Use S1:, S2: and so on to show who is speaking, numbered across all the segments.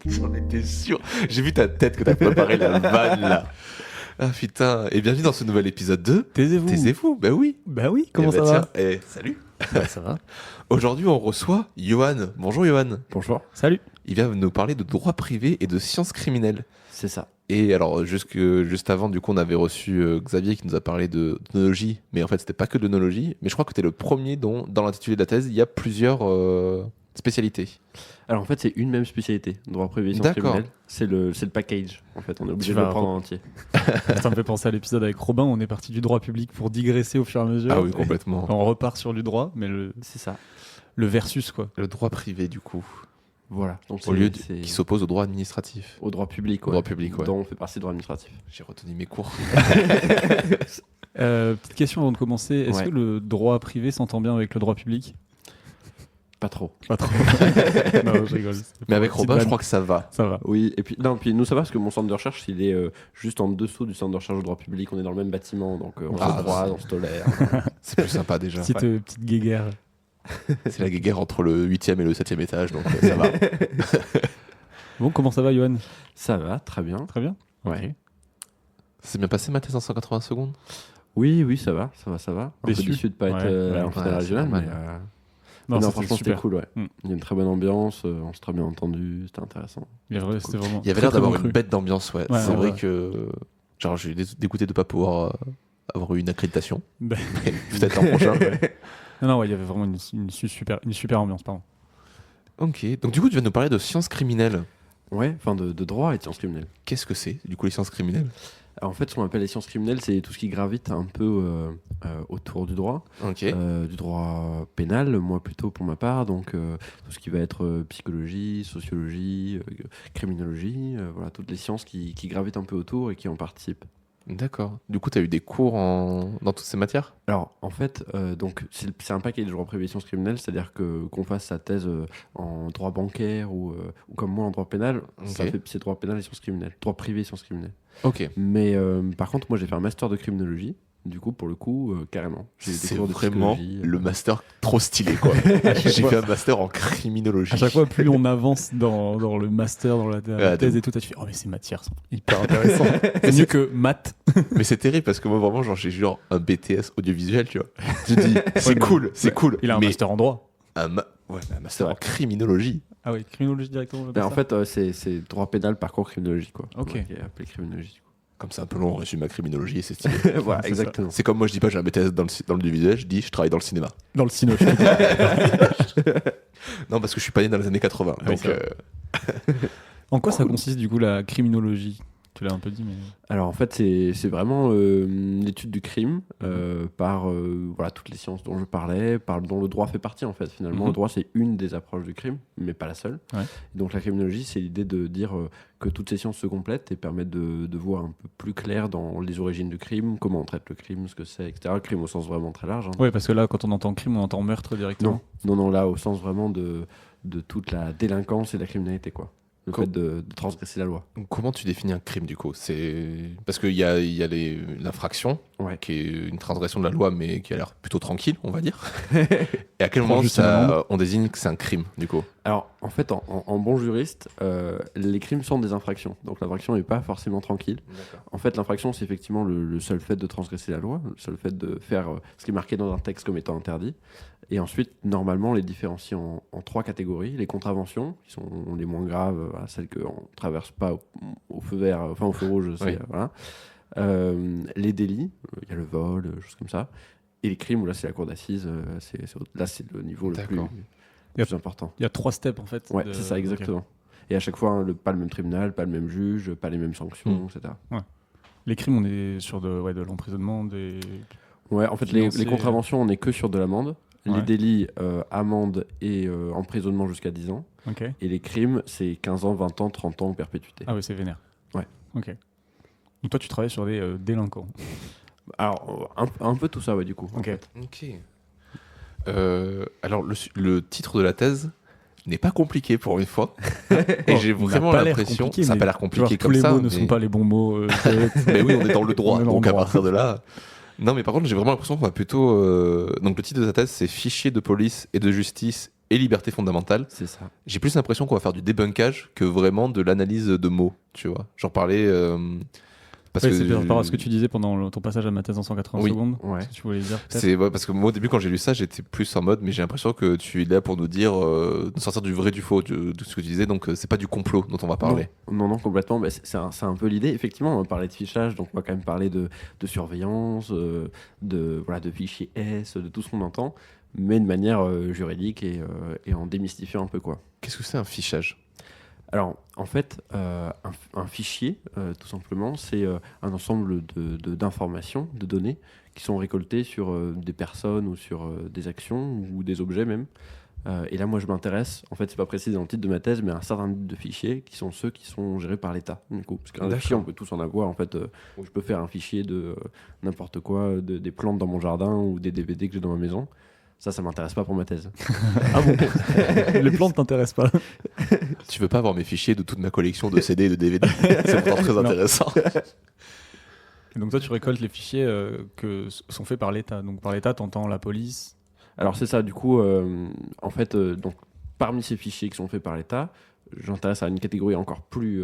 S1: J'en étais sûr. J'ai vu ta tête que t'as préparé la vanne là. Ah putain. Et bienvenue dans ce nouvel épisode de
S2: Taisez-vous.
S1: Taisez-vous. Bah oui.
S2: Bah oui, comment
S1: Eh
S2: ça
S1: bah
S2: va
S1: tiens, salut.
S2: Bah ça va.
S1: Aujourd'hui, on reçoit Johan. Bonjour Johan.
S3: Bonjour.
S2: Salut.
S1: Il vient nous parler de droit privé et de sciences criminelles.
S3: C'est ça.
S1: Et alors, juste avant, du coup, on avait reçu Xavier qui nous a parlé d'onologie, mais en fait, c'était pas que de l'onologie. Mais je crois que tu es le premier dont, dans l'intitulé de la thèse, il y a plusieurs spécialités.
S3: Alors en fait, c'est une même spécialité, droit privé et sciences
S1: D'accord.
S3: criminelles. C'est le package. En fait, on est obligé
S2: Tu
S3: de le
S2: vas
S3: prendre en entier.
S2: Ça me fait penser à l'épisode avec Robin, on est parti du droit public pour digresser au fur et à mesure.
S1: Ah oui, complètement.
S2: On repart sur du droit, mais
S3: C'est ça.
S2: le versus quoi.
S1: Le droit privé, du coup,
S3: Voilà. Donc
S1: au lieu
S3: c'est
S1: qui s'oppose au droit administratif.
S3: au droit public.
S1: Au droit public, ouais.
S3: Dont on fait partie du droit administratif.
S1: J'ai retenu mes cours.
S2: Petite question avant de commencer, est-ce
S3: Ouais.
S2: que le droit privé s'entend bien avec le droit public?
S3: Pas trop.
S2: Pas trop. Non, je rigole.
S1: Mais avec
S2: Petite
S1: Robin, je
S2: vanne.
S1: crois que ça va.
S2: Ça va.
S3: Oui, et puis nous ça va parce que mon centre de recherche, il est juste en dessous du centre de recherche au droit public. On est dans le même bâtiment, donc on
S1: Ah,
S3: se droit, on se tolère.
S1: C'est plus sympa déjà.
S2: Petite guéguerre.
S1: C'est la guéguerre entre le 8e et le 7e étage, donc ça va.
S2: Bon, comment ça va, Johan?
S3: Ça va, très bien.
S2: Très bien.
S3: Ouais.
S1: C'est bien passé ma thèse en 180 secondes.
S3: Oui, ça va. Un peu
S2: Déçu.
S3: déçu de pas
S2: Ouais,
S3: être
S2: ouais,
S3: en finale
S1: c'est
S3: régionale,
S1: normal.
S3: mais
S2: Non,
S3: non,
S2: c'était
S3: franchement, c'était
S2: super.
S3: cool, ouais.
S2: Mm.
S3: Il y a une très bonne ambiance, on s'est très bien entendu, c'était intéressant.
S2: C'était vraiment.
S1: Il y avait
S2: très,
S1: l'air
S2: très
S1: d'avoir
S2: bon
S1: une
S2: cru.
S1: bête d'ambiance, ouais.
S2: Ouais,
S1: C'est
S2: ouais,
S1: vrai
S2: ouais.
S1: que. Genre, j'ai dégoûté de ne pas pouvoir avoir eu une accréditation.
S2: Ben.
S1: Mais peut-être l'an prochain.
S2: Non, ouais, il y avait vraiment une super ambiance, pardon.
S1: Ok. Donc, du coup, tu vas nous parler de sciences criminelles.
S3: Ouais, enfin de droit et de sciences criminelles.
S1: Qu'est-ce que c'est, du coup, les sciences criminelles?
S3: Alors, en fait, ce qu'on appelle les sciences criminelles, c'est tout ce qui gravite un peu autour du droit.
S1: Ok.
S3: Du droit pénal, moi plutôt pour ma part, donc tout ce qui va être psychologie, sociologie, criminologie, voilà, toutes les sciences qui gravitent un peu autour et qui en participent.
S1: D'accord. Du coup, tu as eu des cours dans toutes ces matières?
S3: Alors, en fait, donc c'est un paquet de droit privé et sciences criminelles, c'est-à-dire qu'on fasse sa thèse en droit bancaire ou comme moi en droit pénal, c'est droit pénal et sciences criminelles, droit privé et sciences criminelles.
S1: Ok.
S3: Mais par contre, moi j'ai fait un master de criminologie, du coup, pour le coup, carrément. J'ai eu des
S1: C'est
S3: cours de
S1: vraiment
S3: psychologie,
S1: le master trop stylé, quoi. J'ai fait un master en criminologie.
S2: À chaque fois, plus on avance dans le master, dans la thèse et tout, tu fais oh mais ces matières sont hyper intéressantes. C'est mieux que maths.
S1: Mais c'est terrible parce que moi, vraiment, genre, j'ai genre un BTS audiovisuel, tu vois. Je dis, c'est cool, c'est cool.
S2: Il a un
S1: mais
S2: master en droit.
S1: un master en
S3: vrai.
S1: criminologie.
S2: Ah oui, criminologie directement.
S3: Mais en fait, c'est droit pénal, parcours criminologie, quoi.
S2: Ok.
S3: Ouais, qui est appelé criminologie, du coup.
S1: Comme c'est un peu long, on résume ma criminologie et c'est stylé.
S3: Voilà,
S2: C'est
S3: exactement.
S1: C'est comme moi, je dis pas j'ai un BTS dans l'audiovisuel, je dis je travaille dans le cinéma.
S2: Dans le cinéma.
S1: Non, parce que je suis pas né dans les années 80.
S2: Ah oui,
S1: donc,
S2: c'est vrai. En quoi ça consiste du coup la criminologie? Tu l'as un peu dit, mais.
S3: Alors en fait, c'est vraiment l'étude du crime par voilà, toutes les sciences dont je parlais, dont le droit fait partie en fait. Finalement,
S2: Mhm.
S3: le droit c'est une des approches du crime, mais pas la seule.
S2: Ouais.
S3: Donc la criminologie, c'est l'idée de dire que toutes ces sciences se complètent et permettent de voir un peu plus clair dans les origines du crime, comment on traite le crime, ce que c'est, etc. Le crime au sens vraiment très large. Hein.
S2: Ouais, parce que là, quand on entend crime, on entend meurtre directement.
S3: Non, là au sens vraiment de toute la délinquance et de la criminalité, quoi. Le fait de transgresser la loi.
S1: comment tu définis un crime du coup? Parce qu'il y a l'infraction,
S3: Ouais.
S1: qui est une transgression de la loi, mais qui a l'air plutôt tranquille, on va dire. Et à quel moment
S2: Juste une amende.
S1: on désigne que c'est un crime du coup?
S3: Alors, en fait, en bon juriste, les crimes sont des infractions. Donc, l'infraction n'est pas forcément tranquille. En fait, l'infraction, c'est effectivement le seul fait de transgresser la loi, le seul fait de faire ce qui est marqué dans un texte comme étant interdit. Et ensuite, normalement, on les différencie en trois catégories. Les contraventions, qui sont les moins graves, voilà, celles qu'on ne traverse pas au feu vert, enfin au feu rouge,
S1: Oui.
S3: voilà. Les délits, il y a le vol, choses comme ça. Et les crimes, où là, c'est la cour d'assises, là, c'est le niveau le
S1: D'accord.
S3: plus important.
S2: Il y a 3 steps en fait.
S3: Ouais, c'est ça, exactement. Et à chaque fois, hein, pas le même tribunal, pas le même juge, pas les mêmes sanctions, etc.
S2: Les crimes, on est sur de l'emprisonnement, des.
S3: Ouais, en fait,
S2: Financier,
S3: les contraventions, on n'est que sur de l'amende. Les
S2: Ouais.
S3: délits, amende et emprisonnement jusqu'à 10 ans.
S2: Ok.
S3: Et les crimes, c'est 15 ans, 20 ans, 30 ans ou perpétuité.
S2: Ah ouais, c'est vénère.
S3: Ouais.
S2: Ok. Donc toi, tu travailles sur des délinquants.
S3: Alors, un peu tout ça, ouais, du coup. en
S2: Ok.
S3: fait.
S1: Ok. Alors, le titre de la thèse n'est pas compliqué pour une fois. Et j'ai
S2: Il n'a
S1: vraiment
S2: pas l'air
S1: l'impression.
S2: compliqué,
S1: Ça n'a
S2: mais
S1: pas l'air
S2: Genre,
S1: compliqué
S2: tous
S1: comme
S2: les
S1: ça.
S2: mots ne
S1: mais-
S2: sont pas les bons mots.
S1: Mais oui, on est dans le droit.
S2: On est dans
S1: Donc
S2: le
S1: à
S2: droit.
S1: partir de là. Non, mais par contre, j'ai vraiment l'impression qu'on va plutôt. Donc le titre de sa thèse, c'est Fichier de police et de justice et liberté fondamentale.
S3: C'est ça.
S1: J'ai plus l'impression qu'on va faire du débunkage que vraiment de l'analyse de mots, tu vois. J'en parlais parce
S2: Ouais,
S1: que
S2: c'est par rapport à ce que tu disais pendant ton passage à ma thèse en 180
S1: Oui.
S2: secondes.
S3: Ouais.
S2: Ce que tu voulais dire peut-être.
S1: c'est parce que moi au début quand j'ai lu ça, j'étais plus en mode mais j'ai l'impression que tu es là pour nous dire de sortir du vrai du faux de ce que tu disais, donc c'est pas du complot dont on va parler.
S3: Non, complètement. Bah, c'est un peu l'idée. Effectivement, on va parler de fichage, donc on va quand même parler de surveillance, de fichiers S, de tout ce qu'on entend, mais de manière juridique et en démystifiant un peu quoi.
S1: Qu'est-ce que c'est un fichage?
S3: Alors, en fait, un fichier, tout simplement, c'est un ensemble d'informations, de données, qui sont récoltées sur des personnes ou sur des actions ou des objets même. Et là, moi, je m'intéresse, en fait, c'est pas précisé dans le titre de ma thèse, mais à un certain nombre de fichiers qui sont ceux qui sont gérés par l'État. Du coup, parce qu'un fichier, on peut tous en avoir. En fait, je peux faire un fichier de n'importe quoi, des plantes dans mon jardin ou des DVD que j'ai dans ma maison. Ça m'intéresse pas pour ma thèse.
S2: Ah bon? Les plantes t'intéressent pas?
S1: Tu veux pas avoir mes fichiers de toute ma collection de CD et de DVD? C'est pourtant très intéressant.
S2: Et donc toi, tu récoltes les fichiers que sont faits par l'État. Donc par l'État, t'entends la police.
S3: Alors c'est ça, du coup, en fait, donc, parmi ces fichiers qui sont faits par l'État, j'intéresse à une catégorie encore plus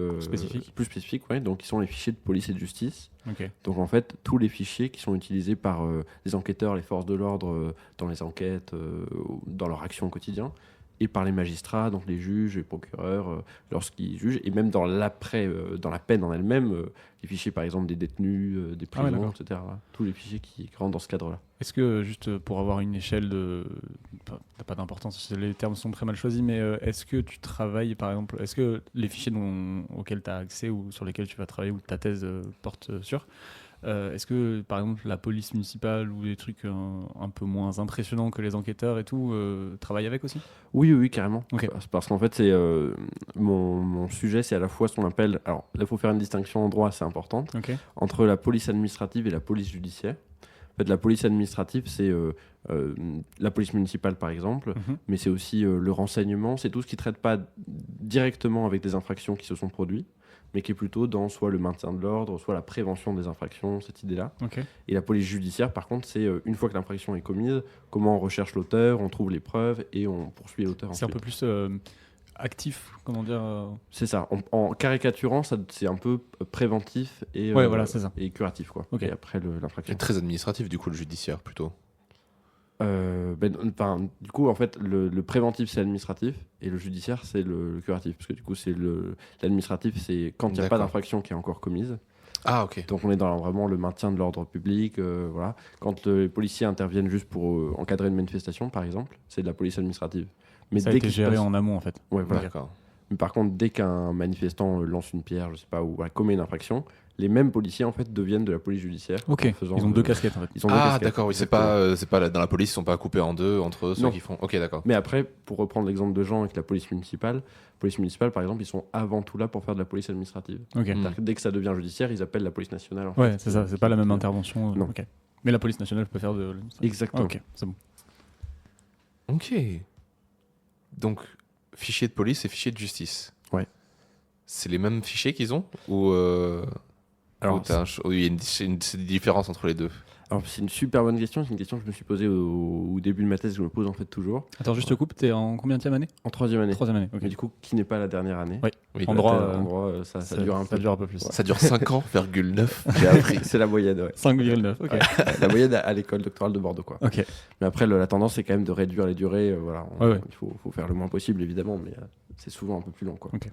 S3: spécifique, ouais, donc qui sont les fichiers de police et de justice.
S2: Ok.
S3: Donc en fait, tous les fichiers qui sont utilisés par les enquêteurs, les forces de l'ordre dans les enquêtes, dans leur action au quotidien, et par les magistrats, donc les juges et procureurs lorsqu'ils jugent, et même dans l'après, dans la peine en elle-même, les fichiers par exemple des détenus, des prisons,
S2: d'accord.
S3: etc. Voilà. Tous les fichiers qui rentrent dans ce cadre-là.
S2: Est-ce que, juste pour avoir une échelle de... pas d'importance, les termes sont très mal choisis, mais est-ce que tu travailles, par exemple, est-ce que les fichiers auxquels tu as accès ou sur lesquels tu vas travailler ou ta thèse porte sur, est-ce que, par exemple, la police municipale ou des trucs un peu moins impressionnants que les enquêteurs et tout, travaillent avec aussi?
S3: Oui, carrément.
S2: Ok.
S3: Parce qu'en fait, c'est mon sujet, c'est à la fois ce qu'on appelle... Alors là, il faut faire une distinction en droit assez importante
S2: Ok.
S3: entre la police administrative et la police judiciaire. En fait, la police administrative, c'est la police municipale, par exemple, mais c'est aussi le renseignement, c'est tout ce qui ne traite pas directement avec des infractions qui se sont produites, mais qui est plutôt dans soit le maintien de l'ordre, soit la prévention des infractions, cette idée-là.
S2: Ok.
S3: Et la police judiciaire, par contre, c'est une fois que l'infraction est commise, comment on recherche l'auteur, on trouve les preuves et on poursuit l'auteur
S2: C'est un
S3: ensuite.
S2: peu plus actif, comment dire
S3: C'est ça. En caricaturant, c'est un peu préventif et,
S2: Ouais, voilà, c'est ça.
S3: et curatif, quoi.
S2: Ok.
S3: Et après l'infraction.
S1: C'est très administratif du coup le judiciaire plutôt.
S3: Du coup, en fait, le préventif, c'est administratif, et le judiciaire, c'est le curatif. Parce que du coup, l'administratif, c'est quand il n'y a pas
S1: D'accord.
S3: d'infraction qui est encore commise.
S1: Ah ok.
S3: Donc on est dans vraiment le maintien de l'ordre public. Voilà. Quand les policiers interviennent juste pour encadrer une manifestation, par exemple, c'est de la police administrative. Mais
S2: ça a
S3: dès
S2: été
S3: qu'il se
S2: géré
S3: passe-
S2: en amont, en fait.
S3: Ouais, voilà.
S1: D'accord.
S3: Mais par contre, dès qu'un manifestant lance une pierre, je sais pas, ou commet une infraction, les mêmes policiers en fait deviennent de la police judiciaire.
S2: Ok,
S3: en faisant
S2: ils ont deux casquettes, en fait.
S3: Ils ont deux
S1: Ah
S3: casquettes,
S1: d'accord, oui, c'est
S3: exactement.
S1: pas dans la police, ils sont pas coupés en deux entre eux, ceux
S3: Non.
S1: qui font. Ok d'accord.
S3: Mais après, pour reprendre l'exemple de Jean avec la police municipale, par exemple, ils sont avant tout là pour faire de la police administrative.
S2: Ok.
S3: C'est-à-dire que dès que ça devient judiciaire, ils appellent la police nationale. En
S2: Ouais,
S3: fait,
S2: c'est ça, c'est pas la même
S3: qui-
S2: intervention.
S3: Non.
S2: Ok. Mais la police nationale peut faire de...
S3: Exactement.
S2: Ok, c'est bon.
S1: Ok. Donc fichier de police et fichier de justice.
S3: Ouais.
S1: C'est les mêmes fichiers qu'ils ont ou
S3: Alors,
S1: ou il y a une différence entre les deux.
S3: Alors, c'est une super bonne question. C'est une question que je me suis posée au début de ma thèse, que je me pose en fait toujours.
S2: Attends, juste te coupe, t'es en combienième année?
S3: En troisième année.
S2: Troisième année, ok.
S3: Mais du coup, qui n'est pas la dernière année.
S2: Ouais.
S1: Oui,
S2: En
S1: bah,
S2: droit,
S3: En droit, ça dure un peu.
S2: Ça dure un peu plus.
S3: Ouais.
S1: ça dure 5 ans, virgule 9. J'ai appris.
S3: C'est la moyenne, ouais.
S2: 5,9, ok.
S3: La moyenne à l'école doctorale de Bordeaux, quoi.
S2: Ok.
S3: Mais après, la tendance, c'est quand même de réduire les durées. Voilà,
S2: Ouais.
S3: Il faut faire le moins possible, évidemment, mais c'est souvent un peu plus long, quoi.
S2: Ok.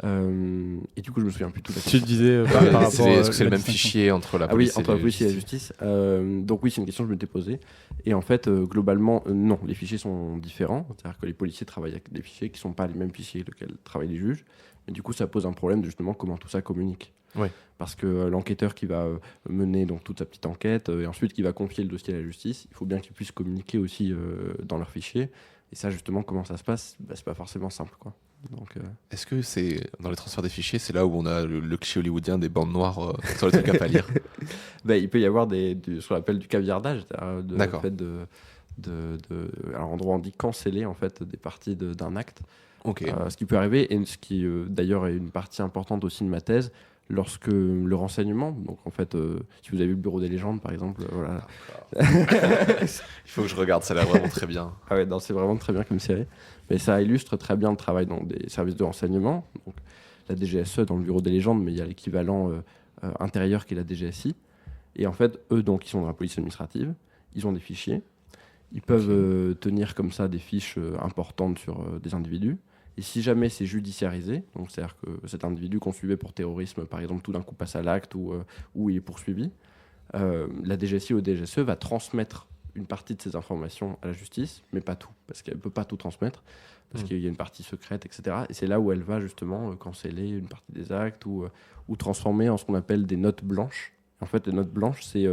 S3: Et du coup, je me souviens plus tout à fait.
S2: Tu te disais par rapport
S1: Est-ce que c'est
S2: la
S1: le même
S2: distinction.
S1: fichier entre la
S3: Ah oui,
S1: police
S3: entre la police et la justice. Donc oui, c'est une question que je m'étais posée. Et en fait, globalement, non, les fichiers sont différents. C'est-à-dire que les policiers travaillent avec des fichiers qui ne sont pas les mêmes fichiers lesquels travaillent les juges. Mais du coup, ça pose un problème de justement comment tout ça communique.
S1: Ouais.
S3: Parce que l'enquêteur qui va mener donc toute sa petite enquête et ensuite qui va confier le dossier à la justice, il faut bien qu'ils puissent communiquer aussi dans leurs fichiers. Et ça, justement, comment ça se passe, c'est pas forcément simple, quoi. Donc,
S1: Est-ce que c'est dans les transferts des fichiers, c'est là où on a le cliché hollywoodien des bandes noires sur les trucs à pas lire?
S3: il peut y avoir ce qu'on appelle du caviardage, c'est-à-dire
S1: D'accord.
S3: le fait alors en droit on dit canceller en fait des parties d'un acte.
S1: Ok.
S3: Ce qui peut arriver et ce qui d'ailleurs est une partie importante aussi de ma thèse. lorsque le renseignement, donc en fait, si vous avez vu le Bureau des légendes par exemple, voilà.
S1: Il faut que je regarde, ça a l'air vraiment très bien.
S3: Ah ouais, non, c'est vraiment très bien comme série. Mais ça illustre très bien le travail dans des services de renseignement. Donc, la DGSE dans le Bureau des légendes, mais il y a l'équivalent intérieur qui est la DGSI. Et en fait, eux, donc, ils sont dans la police administrative. Ils ont des fichiers. Ils peuvent tenir comme ça des fiches importantes sur des individus. Et si jamais c'est judiciarisé, donc c'est-à-dire que cet individu qu'on suivait pour terrorisme, par exemple, tout d'un coup passe à l'acte ou il est poursuivi, la DGSI ou DGSE va transmettre une partie de ces informations à la justice, mais pas tout, parce qu'elle ne peut pas tout transmettre, parce qu'il y a une partie secrète, etc. Et c'est là où elle va justement canceller une partie des actes ou transformer en ce qu'on appelle des notes blanches. En fait, les notes blanches, c'est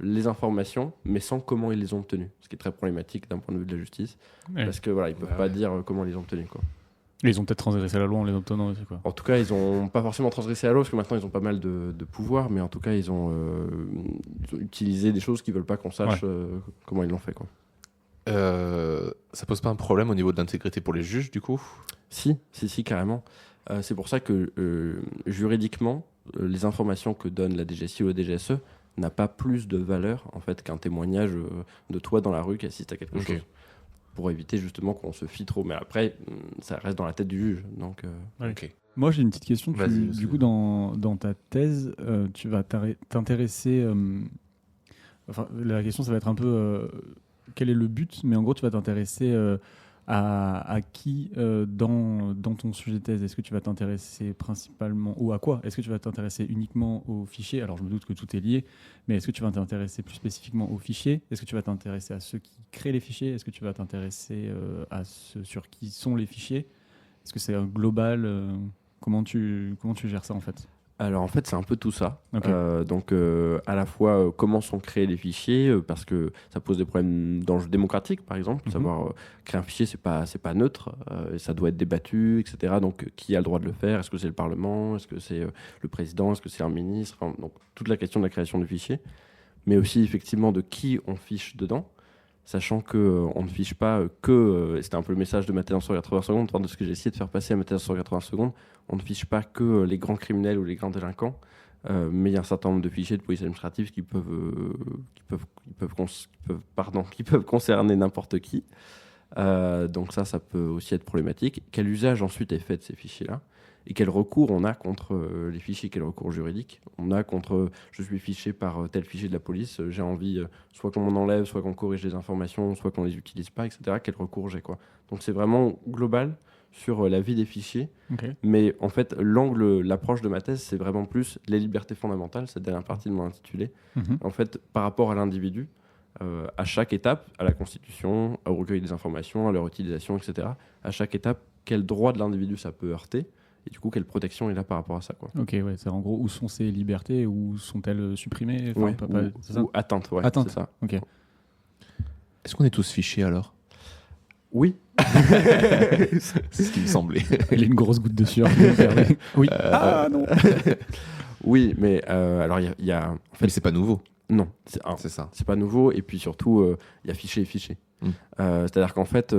S3: les informations, mais sans comment ils les ont obtenues, ce qui est très problématique d'un point de vue de la justice, parce que voilà, ils peuvent pas dire comment ils les ont obtenues, quoi.
S2: Ils ont peut-être transgressé la loi en les obtenant aussi, quoi.
S3: En tout cas, ils n'ont pas forcément transgressé la loi, parce que maintenant, ils ont pas mal de pouvoirs, mais en tout cas, ils ont utilisé des choses qu'ils ne veulent pas qu'on sache comment ils l'ont fait, quoi.
S1: Ça pose pas un problème au niveau de l'intégrité pour les juges, du coup ?
S3: Si, carrément. C'est pour ça que, juridiquement, les informations que donne la DGSI ou la DGSE n'a pas plus de valeur, en fait, qu'un témoignage de toi dans la rue qui assiste à quelque chose. Pour éviter justement qu'on se fie trop. Mais après, ça reste dans la tête du juge. Donc,
S2: Moi, j'ai une petite question.
S1: Vas-y.
S2: Du coup, dans ta thèse, tu vas t'intéresser... Enfin, la question, ça va être un peu... quel est le but ? Mais en gros, tu vas t'intéresser à qui dans ton sujet de thèse ? Est-ce que tu vas t'intéresser principalement... Ou à quoi ? Est-ce que tu vas t'intéresser uniquement aux fichiers ? Alors, je me doute que tout est lié, mais est-ce que tu vas t'intéresser plus spécifiquement aux fichiers ? Est-ce que tu vas t'intéresser à ceux qui créent les fichiers ? Est-ce que tu vas t'intéresser à ceux sur qui sont les fichiers ? Est-ce que c'est un global comment tu gères ça, en fait ?
S3: alors en fait, c'est un peu tout ça.
S2: Ok.
S3: Donc à la fois comment sont créés les fichiers, parce que ça pose des problèmes d'enjeux démocratiques, par exemple. Savoir créer un fichier, c'est pas neutre, et ça doit être débattu, etc. Donc qui a le droit de le faire ? Est-ce que c'est le Parlement ? Est-ce que c'est le président ? Est-ce que c'est un ministre ? Enfin, donc toute la question de la création du fichier, mais aussi effectivement de qui on fiche dedans. Sachant qu'on ne fiche pas que, et c'était un peu le message de ma thèse en 180 secondes, de ce que j'ai essayé de faire passer à ma thèse en 180 secondes, on ne fiche pas que les grands criminels ou les grands délinquants, mais il y a un certain nombre de fichiers de police administrative qui peuvent concerner n'importe qui. Donc ça peut aussi être problématique. Quel usage ensuite est fait de ces fichiers-là ? Et quel recours on a contre les fichiers, quel recours juridique on a contre je suis fiché par tel fichier de la police, j'ai envie soit qu'on m'en enlève, soit qu'on corrige les informations, soit qu'on les utilise pas, etc. Quel recours j'ai, quoi. Donc c'est vraiment global sur la vie des fichiers. Mais en fait, l'approche de ma thèse, c'est vraiment plus les libertés fondamentales, cette dernière partie de mon intitulé. En fait, par rapport à l'individu, à chaque étape, à la constitution, au recueil des informations, à leur utilisation, etc. À chaque étape, quel droit de l'individu ça peut heurter ? Et du coup, quelle protection il a par rapport à ça, quoi.
S2: Ok, ouais, c'est en gros, où sont ces libertés, où sont-elles supprimées ? Enfin,
S3: ou atteintes, ouais,
S2: atteintes.
S3: c'est ça.
S2: Ok.
S1: Est-ce qu'on est tous fichés alors ?
S3: Oui.
S1: C'est ce qui me semblait.
S2: Il y a une grosse goutte de sueur. Oui. Non.
S3: Oui, mais alors il y a... En fait,
S1: Mais c'est pas nouveau.
S3: Non,
S1: C'est ça.
S3: c'est pas nouveau. Et puis surtout, il y a fichier et fichier. C'est-à-dire qu'en fait,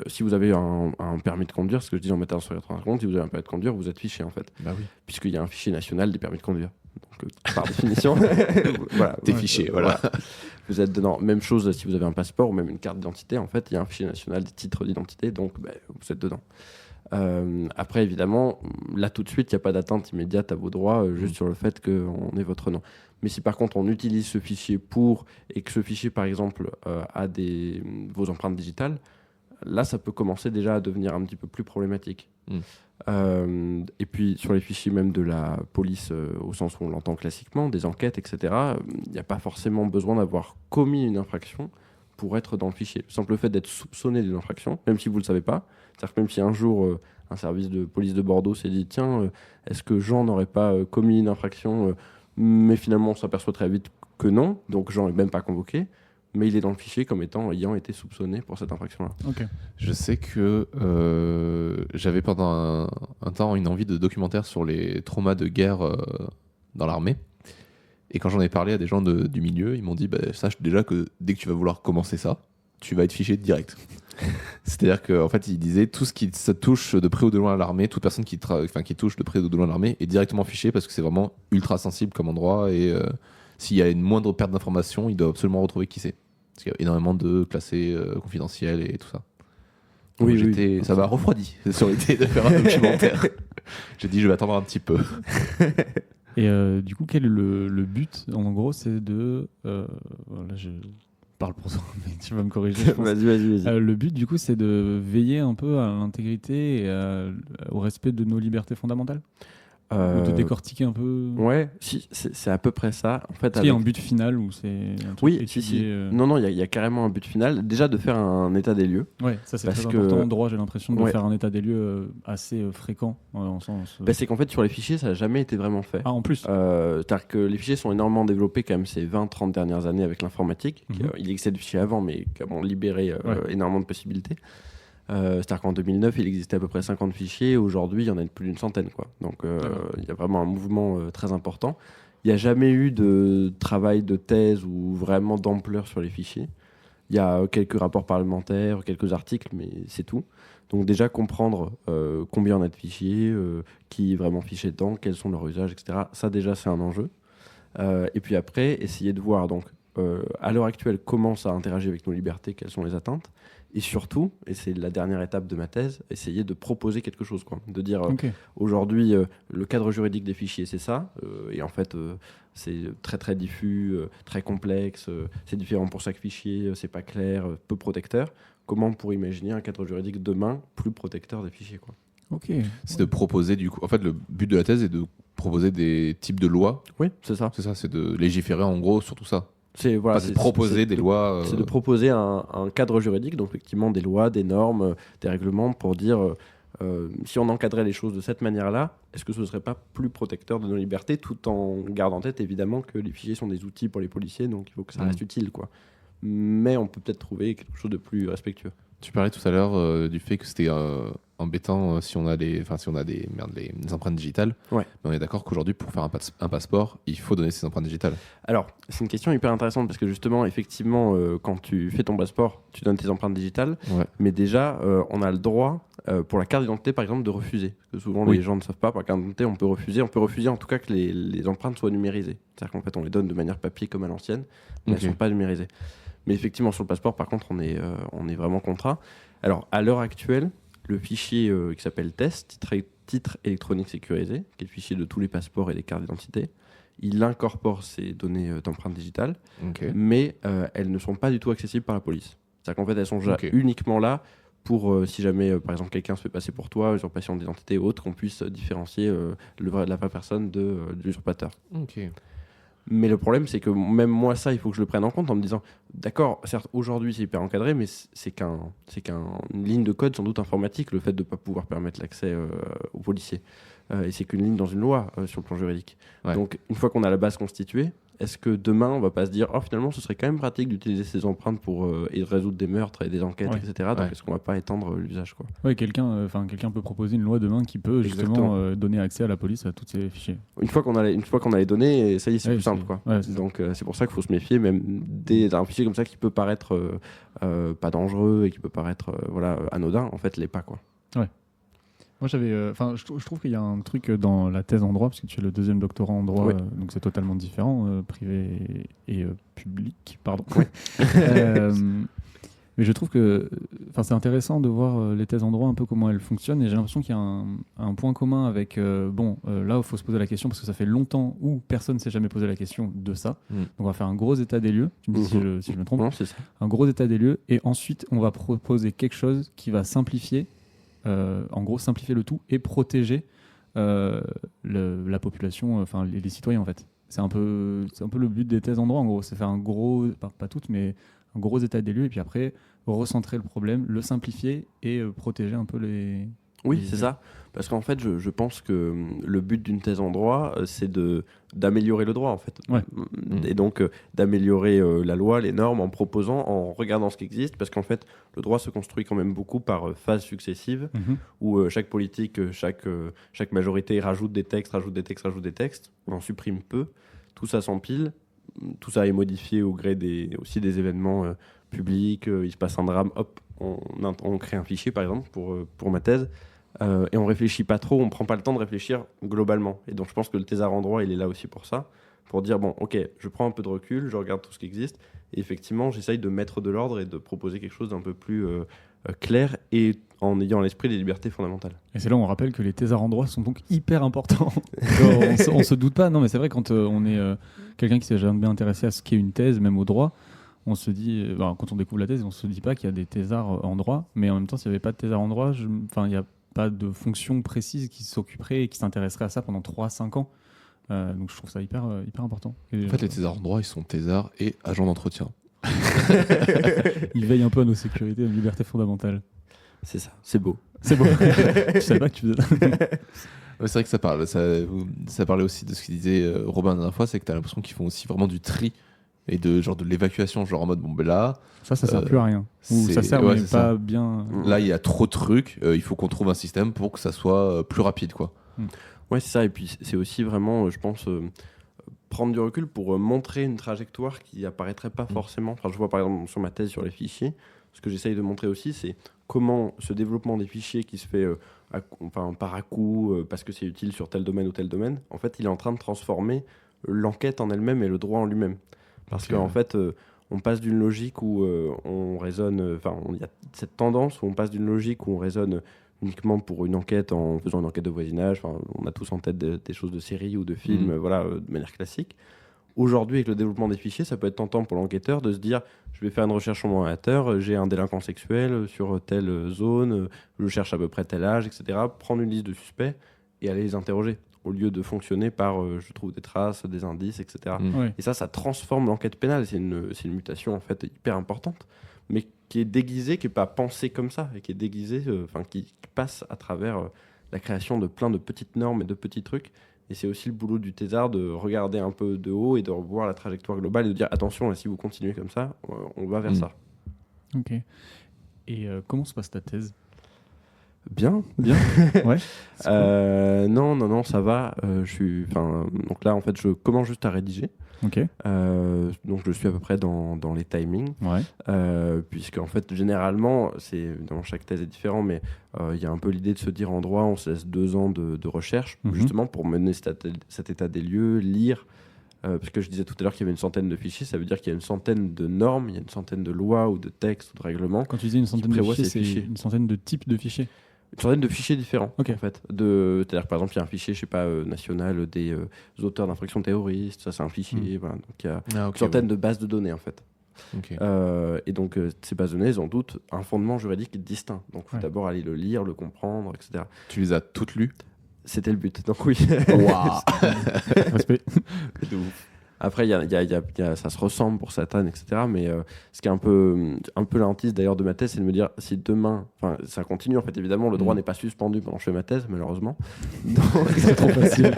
S3: si vous avez un permis de conduire, ce que je dis en mettant sur 80 secondes, si vous avez un permis de conduire, vous êtes fiché, en fait.
S1: Bah oui.
S3: Puisqu'il y a un fichier national des permis de conduire. Donc, par définition, voilà,
S1: T'es fiché, voilà.
S3: Vous êtes dedans. Même chose si vous avez un passeport ou même une carte d'identité. En fait, il y a un fichier national des titres d'identité, donc vous êtes dedans. Après, évidemment, là tout de suite, il n'y a pas d'atteinte immédiate à vos droits, juste sur le fait qu'on ait votre nom. Mais si par contre on utilise ce fichier et que ce fichier, par exemple, a vos empreintes digitales, là, ça peut commencer déjà à devenir un petit peu plus problématique. Et puis, sur les fichiers même de la police, au sens où on l'entend classiquement, des enquêtes, etc., il n'y a pas forcément besoin d'avoir commis une infraction pour être dans le fichier. Le simple fait d'être soupçonné d'une infraction, même si vous ne le savez pas, c'est-à-dire que même si un jour, un service de police de Bordeaux s'est dit « Tiens, est-ce que Jean n'aurait pas commis une infraction ?» Mais finalement, on s'aperçoit très vite que non, donc Jean n'est même pas convoqué, mais il est dans le fichier comme ayant été soupçonné pour cette infraction-là.
S2: Ok.
S1: Je sais que j'avais pendant un temps une envie de documentaire sur les traumas de guerre dans l'armée. Et quand j'en ai parlé à des gens du milieu, ils m'ont dit sache déjà que dès que tu vas vouloir commencer ça, tu vas être fiché direct. C'est-à-dire qu'en fait, il disait tout ce qui se touche de près ou de loin à l'armée, toute personne qui touche de près ou de loin à l'armée est directement fichée parce que c'est vraiment ultra sensible comme endroit et s'il y a une moindre perte d'information, il doit absolument retrouver qui c'est. Parce qu'il y a énormément de classés confidentiels et tout ça. Donc
S3: Oui.
S1: ça m'a refroidi sur l'idée de faire un documentaire. J'ai dit, je vais attendre un petit peu.
S2: Et du coup, quel est le but? En gros, c'est de... là, je parle pour toi, mais tu vas me corriger. Je pense.
S3: Vas-y.
S2: Le but, du coup, c'est de veiller un peu à l'intégrité et au respect de nos libertés fondamentales. Ou de décortiquer un peu.
S3: Ouais, si, c'est à peu près ça. En fait,
S2: Est-ce qu'il y a un but final ou c'est un truc
S3: oui,
S2: étudié,
S3: si. Non, il y a carrément un but final. Déjà de faire un état des lieux.
S2: Ouais, ça c'est
S3: parce
S2: très
S3: que-
S2: important en droit. J'ai l'impression de
S3: Ouais.
S2: faire un état des lieux assez fréquent. En sens,
S3: Bah, c'est qu'en fait, sur les fichiers, ça n'a jamais été vraiment fait.
S2: Ah, en plus.
S3: C'est-à-dire que les fichiers sont énormément développés quand même ces 20-30 dernières années avec l'informatique.
S2: Mhm.
S3: Il existait des fichiers avant, mais qui ont libéré
S2: Ouais.
S3: énormément de possibilités. C'est-à-dire qu'en 2009, il existait à peu près 50 fichiers. Aujourd'hui, il y en a plus d'une centaine, quoi. Donc, il y a vraiment un mouvement très important. Il n'y a jamais eu de travail de thèse ou vraiment d'ampleur sur les fichiers. Il y a quelques rapports parlementaires, quelques articles, mais c'est tout. Donc déjà comprendre combien on a de fichiers, qui est vraiment fiché dedans, quels sont leurs usages, etc. Ça déjà c'est un enjeu. Et puis après, essayer de voir donc à l'heure actuelle comment ça interagit avec nos libertés, quelles sont les atteintes. Et surtout, et c'est la dernière étape de ma thèse, essayer de proposer quelque chose, quoi. De dire
S2: Ok.
S3: aujourd'hui le cadre juridique des fichiers c'est ça, et en fait c'est très très diffus, très complexe, c'est différent pour chaque fichier, c'est pas clair, peu protecteur. Comment on pourrait imaginer un cadre juridique demain plus protecteur des fichiers, quoi.
S2: Ok.
S1: C'est de proposer du coup. En fait, le but de la thèse est de proposer des types de lois.
S3: Oui, c'est ça.
S1: C'est ça, c'est de légiférer en gros sur tout ça.
S3: C'est voilà,
S1: Enfin, c'est de proposer des lois.
S3: C'est de proposer un cadre juridique, donc effectivement des lois, des normes, des règlements pour dire si on encadrait les choses de cette manière-là, est-ce que ce ne serait pas plus protecteur de nos libertés, tout en gardant en tête évidemment que les fichiers sont des outils pour les policiers, donc il faut que ça reste utile, quoi. Mais on peut peut-être trouver quelque chose de plus respectueux.
S1: Tu parlais tout à l'heure du fait que c'était embêtant si on a des empreintes digitales.
S3: Ouais.
S1: Mais on est d'accord qu'aujourd'hui, pour faire un passeport, il faut donner ses empreintes digitales.
S3: Alors, c'est une question hyper intéressante parce que justement, effectivement, quand tu fais ton passeport, tu donnes tes empreintes digitales,
S1: Ouais.
S3: mais déjà, on a le droit, pour la carte d'identité par exemple, de refuser. Parce que souvent,
S1: Oui.
S3: les gens ne savent pas, pour la carte d'identité, on peut refuser. On peut refuser en tout cas que les empreintes soient numérisées. C'est-à-dire qu'en fait, on les donne de manière papier comme à l'ancienne, mais
S1: Ok.
S3: elles ne sont pas numérisées. Mais effectivement, sur le passeport, par contre, on est vraiment contraint. Alors, à l'heure actuelle, le fichier qui s'appelle TEST, titre électronique sécurisé, qui est le fichier de tous les passeports et des cartes d'identité, il incorpore ces données d'empreintes digitales,
S1: Ok.
S3: mais elles ne sont pas du tout accessibles par la police. C'est-à-dire qu'en fait, elles sont déjà
S1: Ok.
S3: uniquement là pour, si jamais, par exemple, quelqu'un se fait passer pour toi, usurpation d'identité ou autre, qu'on puisse différencier la vraie personne de l'usurpateur.
S1: Ok.
S3: Mais le problème, c'est que même moi, ça, il faut que je le prenne en compte en me disant, d'accord, certes, aujourd'hui, c'est hyper encadré, mais c'est qu'une ligne de code, sans doute informatique, le fait de ne pas pouvoir permettre l'accès aux policiers. Et c'est qu'une ligne dans une loi sur le plan juridique.
S1: Ouais.
S3: Donc, une fois qu'on a la base constituée, est-ce que demain, on va pas se dire, oh, finalement, ce serait quand même pratique d'utiliser ces empreintes pour résoudre des meurtres et des enquêtes,
S2: Ouais.
S3: etc. Donc,
S1: Ouais.
S3: est-ce qu'on va pas étendre l'usage, quoi.
S2: Ouais, quelqu'un peut proposer une loi demain qui peut justement
S3: Exactement.
S2: donner accès à la police à tous ces fichiers.
S3: Une fois qu'on a les données, ça y est, c'est
S2: Ouais,
S3: plus simple, quoi.
S2: ouais, c'est ça.
S3: Donc c'est pour ça qu'il faut se méfier, même d'un fichier comme ça qui peut paraître pas dangereux et qui peut paraître anodin, en fait, l'est pas, quoi.
S2: Moi, je trouve qu'il y a un truc dans la thèse en droit, parce que tu es le deuxième doctorat en droit,
S3: Ouais.
S2: donc c'est totalement différent, privé et public, pardon.
S3: Ouais.
S2: Mais je trouve que c'est intéressant de voir les thèses en droit, un peu comment elles fonctionnent, et j'ai l'impression qu'il y a un point commun avec, là, il faut se poser la question, parce que ça fait longtemps où personne ne s'est jamais posé la question de ça. Donc on va faire un gros état des lieux, tu me dis si je me trompe.
S3: Non, c'est ça.
S2: Un gros état des lieux, et ensuite on va proposer quelque chose qui va simplifier, en gros simplifier le tout et protéger la population, les citoyens en fait. C'est un peu le but des thèses en droit en gros, c'est faire un gros, pas toutes, mais un gros état des lieux et puis après recentrer le problème, le simplifier et protéger un peu les...
S3: Oui,
S2: les-
S3: c'est ça. Parce qu'en fait, je pense que le but d'une thèse en droit, c'est d'améliorer le droit, en fait.
S2: Ouais.
S3: Et donc, d'améliorer la loi, les normes, en proposant, en regardant ce qui existe. Parce qu'en fait, le droit se construit quand même beaucoup par phases successives,
S2: Mhm.
S3: où chaque politique, chaque majorité rajoute des textes, on en supprime peu. Tout ça s'empile. Tout ça est modifié au gré aussi des événements public, il se passe un drame, hop, on crée un fichier par exemple pour ma thèse. Et on réfléchit pas trop, on prend pas le temps de réfléchir globalement. Et donc je pense que le thésard en droit, il est là aussi pour ça, pour dire bon, ok, je prends un peu de recul, je regarde tout ce qui existe, et effectivement, j'essaye de mettre de l'ordre et de proposer quelque chose d'un peu plus clair et en ayant à l'esprit les libertés fondamentales.
S2: Et c'est là où on rappelle que les thésards en droit sont donc hyper importants. On se doute pas, non mais c'est vrai quand on est quelqu'un qui s'est jamais bien intéressé à ce qu'est une thèse, même au droit, on se dit, quand on découvre la thèse, on se dit pas qu'il y a des thésards en droit, mais en même temps, s'il n'y avait pas de thésard en droit, il n'y a pas de fonction précise qui s'occuperait et qui s'intéresserait à ça pendant 3-5 ans. Donc je trouve ça hyper important. Et
S1: En fait, les thésards en droit, ils sont thésards et agents d'entretien.
S2: ils veillent un peu à nos sécurités et à nos libertés fondamentales.
S3: C'est ça, c'est beau.
S2: C'est bon. Je savais pas que tu faisais ça.
S1: Ouais, c'est vrai que ça parlait aussi de ce qu'il disait Robin la dernière fois, c'est que tu as l'impression qu'ils font aussi vraiment du tri et de l'évacuation, genre en mode bon ben là
S2: Ça sert plus à rien. Ou ça sert mais pas bien.
S1: Là il y a trop de trucs, il faut qu'on trouve un système pour que ça soit plus rapide quoi.
S3: Ouais, c'est ça, et puis c'est aussi vraiment, je pense, prendre du recul pour montrer une trajectoire qui apparaîtrait pas forcément. Enfin, je vois par exemple sur ma thèse sur les fichiers, ce que j'essaye de montrer aussi, c'est comment ce développement des fichiers qui se fait par à-coup, parce que c'est utile sur tel domaine ou tel domaine, en fait, il est en train de transformer l'enquête en elle-même et le droit en lui-même. Parce qu'en fait, on passe d'une logique où on raisonne, il y a cette tendance où on passe d'une logique où on raisonne uniquement pour une enquête en faisant une enquête de voisinage. On a tous en tête des choses de séries ou de films, de manière classique. Aujourd'hui, avec le développement des fichiers, ça peut être tentant pour l'enquêteur de se dire je vais faire une recherche sur mon ordinateur, j'ai un délinquant sexuel sur telle zone, je cherche à peu près tel âge, etc. Prendre une liste de suspects et aller les interroger, au lieu de fonctionner par je trouve des traces, des indices, etc.
S2: Ouais.
S3: Et ça transforme l'enquête pénale. C'est une mutation en fait hyper importante, mais qui est déguisée, qui n'est pas pensée comme ça, et qui est déguisée, qui passe à travers la création de plein de petites normes et de petits trucs. Et c'est aussi le boulot du thésard de regarder un peu de haut et de revoir la trajectoire globale et de dire attention, là, si vous continuez comme ça, on va vers ça.
S2: Ok. Et comment se passe ta thèse ?
S3: Bien.
S2: Ouais.
S3: Non, ça va. Donc là, en fait, je commence juste à rédiger.
S2: Ok.
S3: Donc je suis à peu près dans les timings.
S2: Ouais.
S3: Puisque en fait, généralement, dans chaque thèse est différent, mais il y a un peu l'idée de se dire en droit, on se laisse 2 ans de recherche, justement pour mener cet état des lieux, lire. Parce que je disais tout à l'heure qu'il y avait une centaine de fichiers, ça veut dire qu'il y a une centaine de normes, il y a une centaine de lois ou de textes ou de règlements.
S2: Quand tu dis une centaine de fichiers, c'est une centaine de types de fichiers.
S3: Une centaine de fichiers différents,
S2: en
S3: fait. C'est-à-dire que par exemple, il y a un fichier, national des auteurs d'infractions terroristes, ça c'est un fichier, voilà. Donc il y a une centaine de bases de données, en fait.
S1: Okay.
S3: Et donc ces bases de données, elles ont toutes un fondement juridique distinct. Donc il faut d'abord aller le lire, le comprendre, etc.
S1: Tu les as toutes lues ?
S3: C'était le but, donc oui.
S1: Waouh.
S2: Respect.
S1: De ouf.
S3: Après, ça se ressemble pour certaines, etc. Mais ce qui est un peu la hantise d'ailleurs de ma thèse, c'est de me dire si demain, ça continue en fait. Évidemment, le droit n'est pas suspendu pendant que je fais ma thèse, malheureusement. Donc,
S2: c'est trop facile.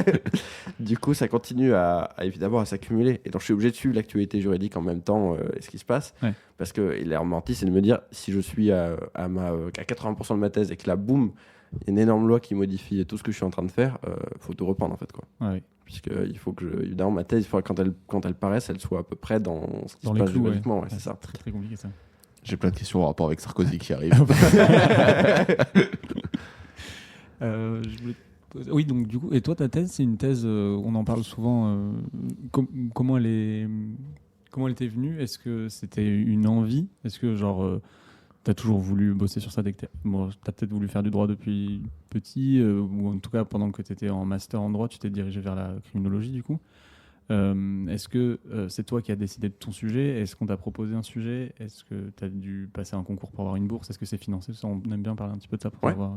S3: Du coup, ça continue évidemment à s'accumuler. Et donc, je suis obligé de suivre l'actualité juridique en même temps et ce qui se passe. Ouais. Parce que l'air menti, c'est de me dire si je suis à 80% de ma thèse et que là, boum, il y a une énorme loi qui modifie tout ce que je suis en train de faire, faut tout reprendre en fait, quoi.
S2: Ouais.
S3: Puisqu'il faut que, évidemment, ma thèse, il faudra quand elle paraisse, elle soit à peu près dans ce qui se passe juridiquement. Ouais, c'est ça.
S2: Très, très compliqué ça.
S1: J'ai plein de questions en rapport avec Sarkozy qui arrive.
S2: Oui, donc du coup, et toi, ta thèse, c'est une thèse, on en parle souvent, comment elle t'est venue ? Est-ce que c'était une envie ? Est-ce que t'as toujours voulu bosser sur ça dès que t'as peut-être voulu faire du droit depuis petit, ou en tout cas pendant que t'étais en master en droit, tu t'es dirigé vers la criminologie du coup. Est-ce que c'est toi qui as décidé de ton sujet ? Est-ce qu'on t'a proposé un sujet ? Est-ce que t'as dû passer un concours pour avoir une bourse ? Est-ce que c'est financé ? On aime bien parler un petit peu de ça pour savoir.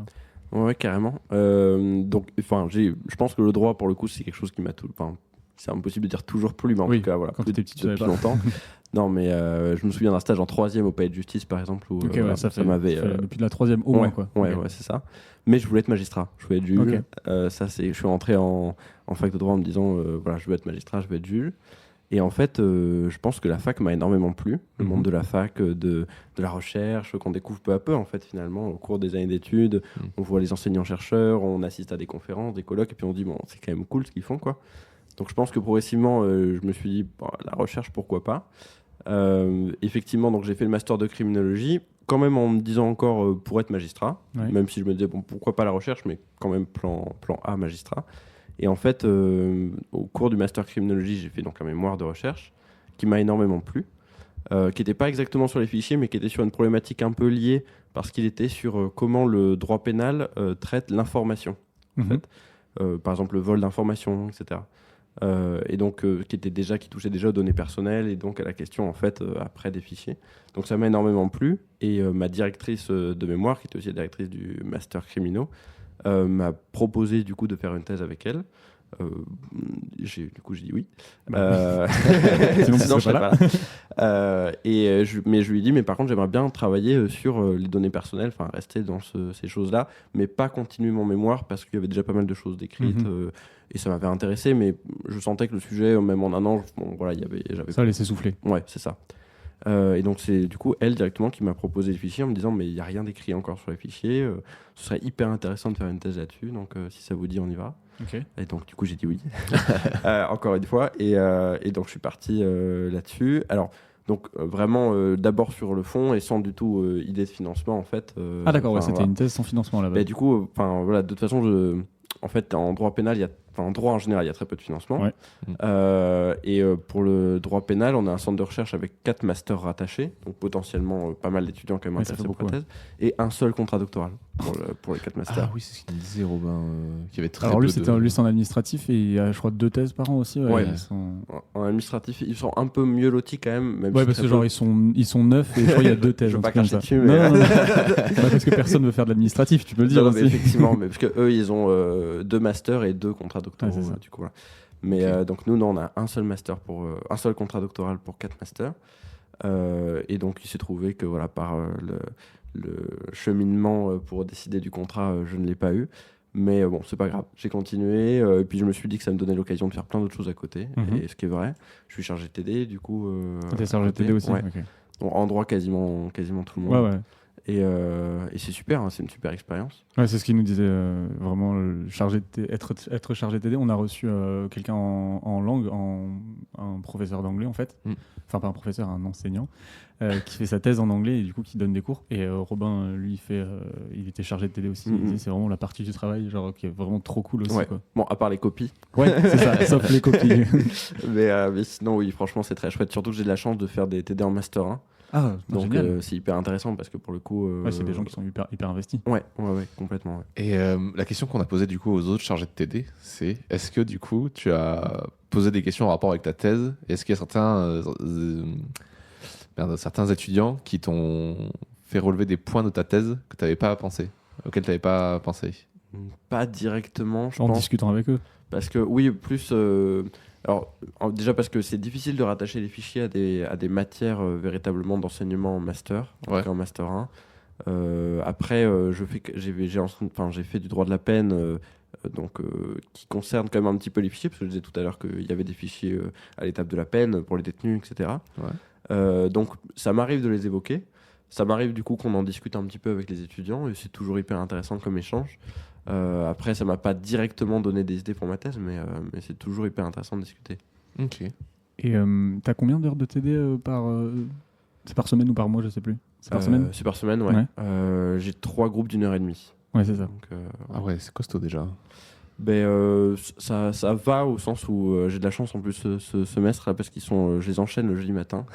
S3: Ouais, carrément. Donc, je pense que le droit, pour le coup, c'est quelque chose qui m'a tout. C'est impossible de dire toujours plus, mais en tout cas, voilà,
S2: quand t'étais petit,
S3: depuis longtemps. Non, mais je me souviens d'un stage en 3e au Palais de Justice, par exemple, où
S2: ça m'avait. Depuis la 3e au moins, quoi.
S3: Ouais, c'est ça. Mais je voulais être magistrat, je voulais être juge. Je suis rentré en fac de droit en me disant, je veux être magistrat, je veux être juge. Et en fait, je pense que la fac m'a énormément plu, le monde de la fac, de la recherche, qu'on découvre peu à peu, en fait, finalement, au cours des années d'études. On voit les enseignants-chercheurs, on assiste à des conférences, des colloques, et puis on se dit, bon, c'est quand même cool ce qu'ils font, quoi. Donc je pense que progressivement, je me suis dit, la recherche, pourquoi pas. Effectivement, donc j'ai fait le master de criminologie, quand même en me disant encore pour être magistrat, même si je me disais bon, pourquoi pas la recherche, mais quand même plan A magistrat. Et en fait, au cours du master criminologie, j'ai fait donc un mémoire de recherche qui m'a énormément plu, qui n'était pas exactement sur les fichiers, mais qui était sur une problématique un peu liée, parce qu'il était sur comment le droit pénal traite l'information, en fait. Par exemple le vol d'informations, etc. Et donc qui touchait déjà aux données personnelles et donc à la question en fait après des fichiers. Donc ça m'a énormément plu et ma directrice de mémoire, qui était aussi la directrice du master criminaux, m'a proposé du coup de faire une thèse avec elle. J'ai dit oui. Sinon je serais pas là. Mais je lui ai dit, mais par contre j'aimerais bien travailler sur les données personnelles, enfin rester dans ces choses-là, mais pas continuer mon mémoire parce qu'il y avait déjà pas mal de choses décrites et ça m'avait intéressé, mais je sentais que le sujet, même en un an, j'avais
S2: ça laissait souffler.
S3: Ouais, c'est ça. Et donc c'est du coup elle directement qui m'a proposé le fichier en me disant mais il n'y a rien d'écrit encore sur les fichiers, ce serait hyper intéressant de faire une thèse là-dessus, donc si ça vous dit on y va. Et donc du coup j'ai dit oui encore une fois et donc je suis parti là-dessus. Alors donc vraiment d'abord sur le fond et sans du tout idée de financement en fait.
S2: Ah d'accord, c'était une thèse sans financement là-bas.
S3: Du coup voilà, de toute façon en fait en droit pénal en droit en général, il y a très peu de financement. Pour le droit pénal, on a un centre de recherche avec 4 masters rattachés, donc potentiellement pas mal d'étudiants quand même intéressés pour la thèse, et un seul contrat doctoral pour les 4 masters.
S1: Ah oui, c'est ce qu'il disait Robin, qui avait très
S2: Alors
S1: peu
S2: lui, c'était lui, c'est en administratif et il y a, je crois, 2 thèses par an aussi.
S3: En administratif, ils sont un peu mieux lotis quand même.
S2: Parce que genre ils sont 9 et je crois qu'il y a 2 thèses.
S3: Je veux pas cracher dessus,
S2: mais... Non. Parce que personne veut faire de l'administratif, tu peux le dire aussi.
S3: Effectivement, mais parce que eux, ils ont 2 masters et 2 contrats doctoraux, du coup. Voilà. Mais donc nous, on a un seul master un seul contrat doctoral pour 4 masters. Et donc il s'est trouvé que voilà, par le cheminement pour décider du contrat, je ne l'ai pas eu. Mais bon, c'est pas grave. J'ai continué. Et puis je me suis dit que ça me donnait l'occasion de faire plein d'autres choses à côté. Et ce qui est vrai. Je suis chargé de TD, du coup.
S2: T'es chargé de TD aussi.
S3: Bon, en droit, quasiment tout le monde. Et c'est super, hein, c'est une super expérience.
S2: Ouais, c'est ce qu'il nous disait, vraiment, être chargé de TD. On a reçu quelqu'un en langue, un professeur d'anglais en fait. Enfin, pas un professeur, un enseignant, qui fait sa thèse en anglais et du coup qui donne des cours. Et Robin, lui, il était chargé de TD aussi. Il disait, c'est vraiment la partie du travail genre, qui est vraiment trop cool aussi. Quoi.
S3: Bon, à part les copies.
S2: Ouais, c'est ça, sauf les copies.
S3: mais sinon, oui, franchement, c'est très chouette. Surtout que j'ai de la chance de faire des TD en Master 1.
S2: Ah,
S3: donc c'est hyper intéressant parce que pour le coup
S2: c'est des gens qui sont hyper investis.
S3: Ouais, complètement. Ouais.
S1: Et la question qu'on a posée du coup aux autres chargés de TD, c'est est-ce que du coup tu as posé des questions en rapport avec ta thèse? Est-ce qu'il y a certains étudiants qui t'ont fait relever des points de ta thèse que tu n'avais pas pensé, auxquels tu n'avais pas pensé?
S3: Pas directement, je
S2: pense.
S3: En
S2: discutant avec eux.
S3: Parce que oui, plus alors déjà parce que c'est difficile de rattacher les fichiers à des matières véritablement d'enseignement en master, en master 1. Après, j'ai fait du droit de la peine, qui concerne quand même un petit peu les fichiers, parce que je disais tout à l'heure qu'il y avait des fichiers à l'étape de la peine pour les détenus, etc. Donc ça m'arrive de les évoquer. Ça m'arrive du coup qu'on en discute un petit peu avec les étudiants et c'est toujours hyper intéressant comme échange. Après, ça m'a pas directement donné des idées pour ma thèse, mais c'est toujours hyper intéressant de discuter.
S1: Ok.
S2: Et t'as combien d'heures de TD c'est par semaine ou par mois, je sais plus. C'est par semaine.
S3: C'est par semaine, ouais. J'ai 3 groupes d'1h30.
S2: Ouais, c'est ça.
S3: Donc,
S1: ah ouais, c'est costaud déjà.
S3: Ça va au sens où j'ai de la chance en plus ce semestre là, parce je les enchaîne le jeudi matin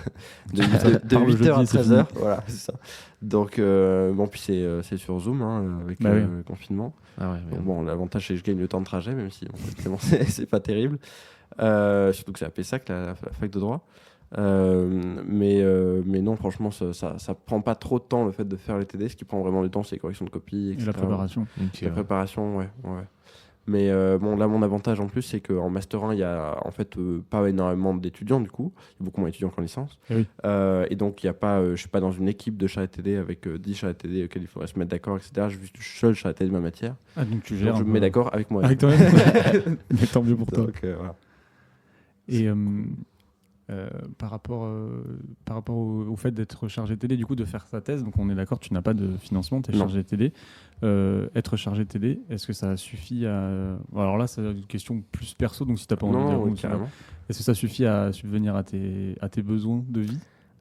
S3: de 8h à 13h. Voilà, c'est ça. Donc puis c'est sur Zoom avec le confinement.
S1: Ah ouais,
S3: donc, bon, l'avantage c'est que je gagne le temps de trajet, même si c'est pas terrible. Surtout que c'est à Pessac, la fac de droit. Mais non, franchement, ça prend pas trop de temps le fait de faire les TD. Ce qui prend vraiment du temps, c'est les corrections de copies, etc.
S2: Et la préparation.
S3: La préparation, ouais. Mais là, mon avantage en plus, c'est qu'en Master 1, il y a en fait pas énormément d'étudiants, du coup. Il y a beaucoup moins d'étudiants qu'en licence. Et donc, il y a pas, je suis pas dans une équipe de charré TD avec 10 charrés TD auxquels il faudrait se mettre d'accord, etc. Je suis seul charré TD de ma matière.
S2: Ah, donc tu gères.
S3: Donc, je me mets d'accord avec moi.
S2: Avec toi-même. Mais tant mieux pour toi.
S3: Donc, voilà.
S2: Et par rapport au fait d'être chargé TD, du coup, de faire sa thèse, donc on est d'accord, tu n'as pas de financement, tu es chargé TD. Être chargé TD, est-ce que ça suffit à... Alors là, c'est une question plus perso, donc si tu n'as pas envie de dire...
S3: Carrément.
S2: Est-ce que ça suffit à subvenir à tes besoins de vie?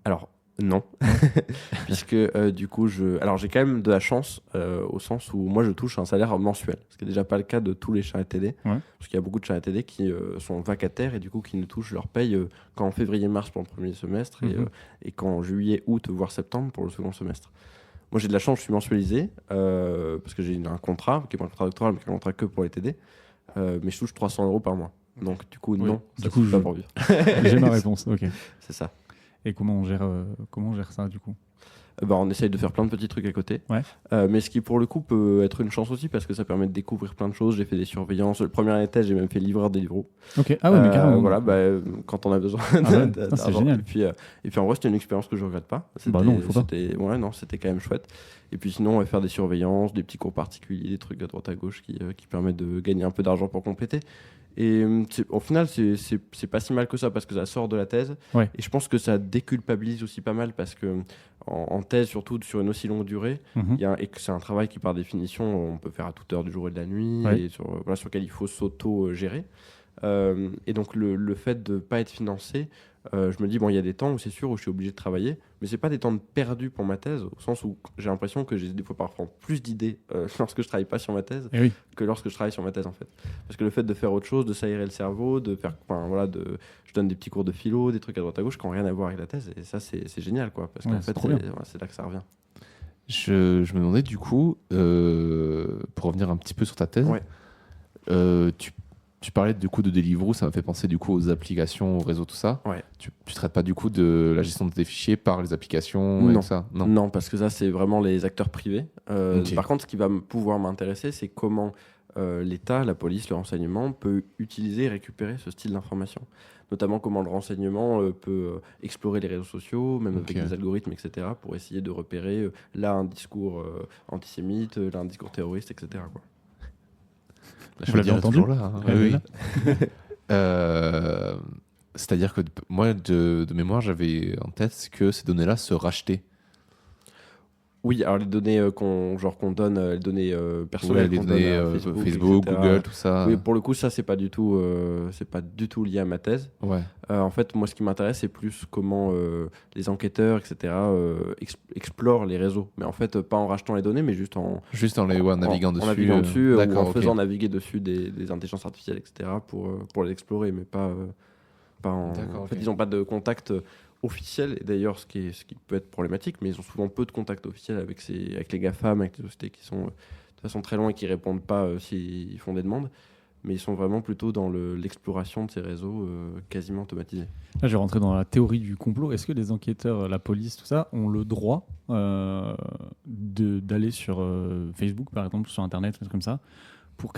S3: Alors, non. Puisque du coup, alors j'ai quand même de la chance au sens où moi je touche un salaire mensuel. Ce qui n'est déjà pas le cas de tous les charretiers TD.
S2: Ouais.
S3: Parce qu'il y a beaucoup de charretiers TD qui sont vacataires et du coup qui ne touchent leur paye qu'en février-mars pour le premier semestre et qu'en juillet, août, voire septembre pour le second semestre. Moi j'ai de la chance, je suis mensualisé parce que j'ai un contrat qui est pas un contrat doctoral mais qui est un contrat que pour les TD. Mais je touche 300 € par mois. Donc du coup,
S2: Oui.
S3: non,
S2: Du
S3: ça
S2: coup,
S3: suffit pas pour vivre.
S2: J'ai ma réponse, ok.
S3: C'est ça.
S2: Et comment on gère ça du coup?
S3: On essaye de faire plein de petits trucs à côté.
S2: Ouais.
S3: Mais ce qui, pour le coup, peut être une chance aussi parce que ça permet de découvrir plein de choses. J'ai fait des surveillances. Le premier année de thèse, j'ai même fait livreur des livreaux.
S2: Ok, ah ouais, mais carrément.
S3: Voilà, quand on a besoin
S2: ouais.
S3: d'argent.
S2: C'est génial.
S3: Et puis en vrai, c'était une expérience que je regrette pas.
S2: Bah non, faut pas.
S3: C'était quand même chouette. Et puis sinon, faire des surveillances, des petits cours particuliers, des trucs à droite à gauche qui permettent de gagner un peu d'argent pour compléter. Et au final, c'est pas si mal que ça parce que ça sort de la thèse.
S2: Ouais.
S3: Et je pense que ça déculpabilise aussi pas mal parce que en thèse, surtout sur une aussi longue durée, et que c'est un travail qui, par définition, on peut faire à toute heure du jour et de la nuit et sur lequel il faut s'auto-gérer. Et donc, le fait de ne pas être financé, je me dis, il y a des temps où c'est sûr où je suis obligé de travailler, mais c'est pas des temps perdus pour ma thèse, au sens où j'ai l'impression que j'ai des fois parfois plus d'idées lorsque je travaille pas sur ma thèse que lorsque je travaille sur ma thèse en fait. Parce que le fait de faire autre chose, de s'aérer le cerveau, je donne des petits cours de philo, des trucs à droite à gauche qui n'ont rien à voir avec la thèse, et ça c'est génial quoi, parce qu'en fait c'est là que ça revient.
S1: Je me demandais du coup, pour revenir un petit peu sur ta thèse, tu parlais du coup de Deliveroo, ça m'a fait penser du coup aux applications, au réseau, tout ça.
S3: Ouais.
S1: Tu traites pas du coup de la gestion de tes fichiers par les applications et tout ça?
S3: Non, parce que ça c'est vraiment les acteurs privés.
S1: Okay.
S3: Par contre, ce qui va pouvoir m'intéresser, c'est comment l'État, la police, le renseignement peut utiliser et récupérer ce style d'information. Notamment comment le renseignement peut explorer les réseaux sociaux, même avec des algorithmes, etc., pour essayer de repérer là un discours antisémite, là un discours terroriste, etc., quoi.
S1: Je l'avais entendu là.
S2: Oui.
S1: C'est-à-dire que moi, de mémoire, j'avais en tête que ces données-là se rachetaient.
S3: Oui, alors les données qu'on donne, les données personnelles,
S1: les données Facebook, Google, tout ça.
S3: Oui, pour le coup, ça c'est pas du tout lié à ma thèse.
S1: Ouais.
S3: En fait, moi, ce qui m'intéresse, c'est plus comment les enquêteurs, etc., explorent les réseaux. Mais en fait, pas en rachetant les données, mais juste en
S1: naviguant dessus.
S3: En naviguant dessus, ou en faisant naviguer dessus des intelligences artificielles, etc., pour les explorer, mais pas en. En fait, ils n'ont pas de contact officiel, et d'ailleurs ce qui peut être problématique, mais ils ont souvent peu de contacts officiels avec les GAFAM, avec les sociétés qui sont de façon très loin et qui répondent pas s'ils font des demandes, mais ils sont vraiment plutôt dans l'exploration de ces réseaux quasiment automatisés.
S2: Là, je vais rentrer dans la théorie du complot. Est-ce que les enquêteurs, la police, tout ça, ont le droit d'aller sur Facebook, par exemple, sur Internet, des trucs comme ça, pour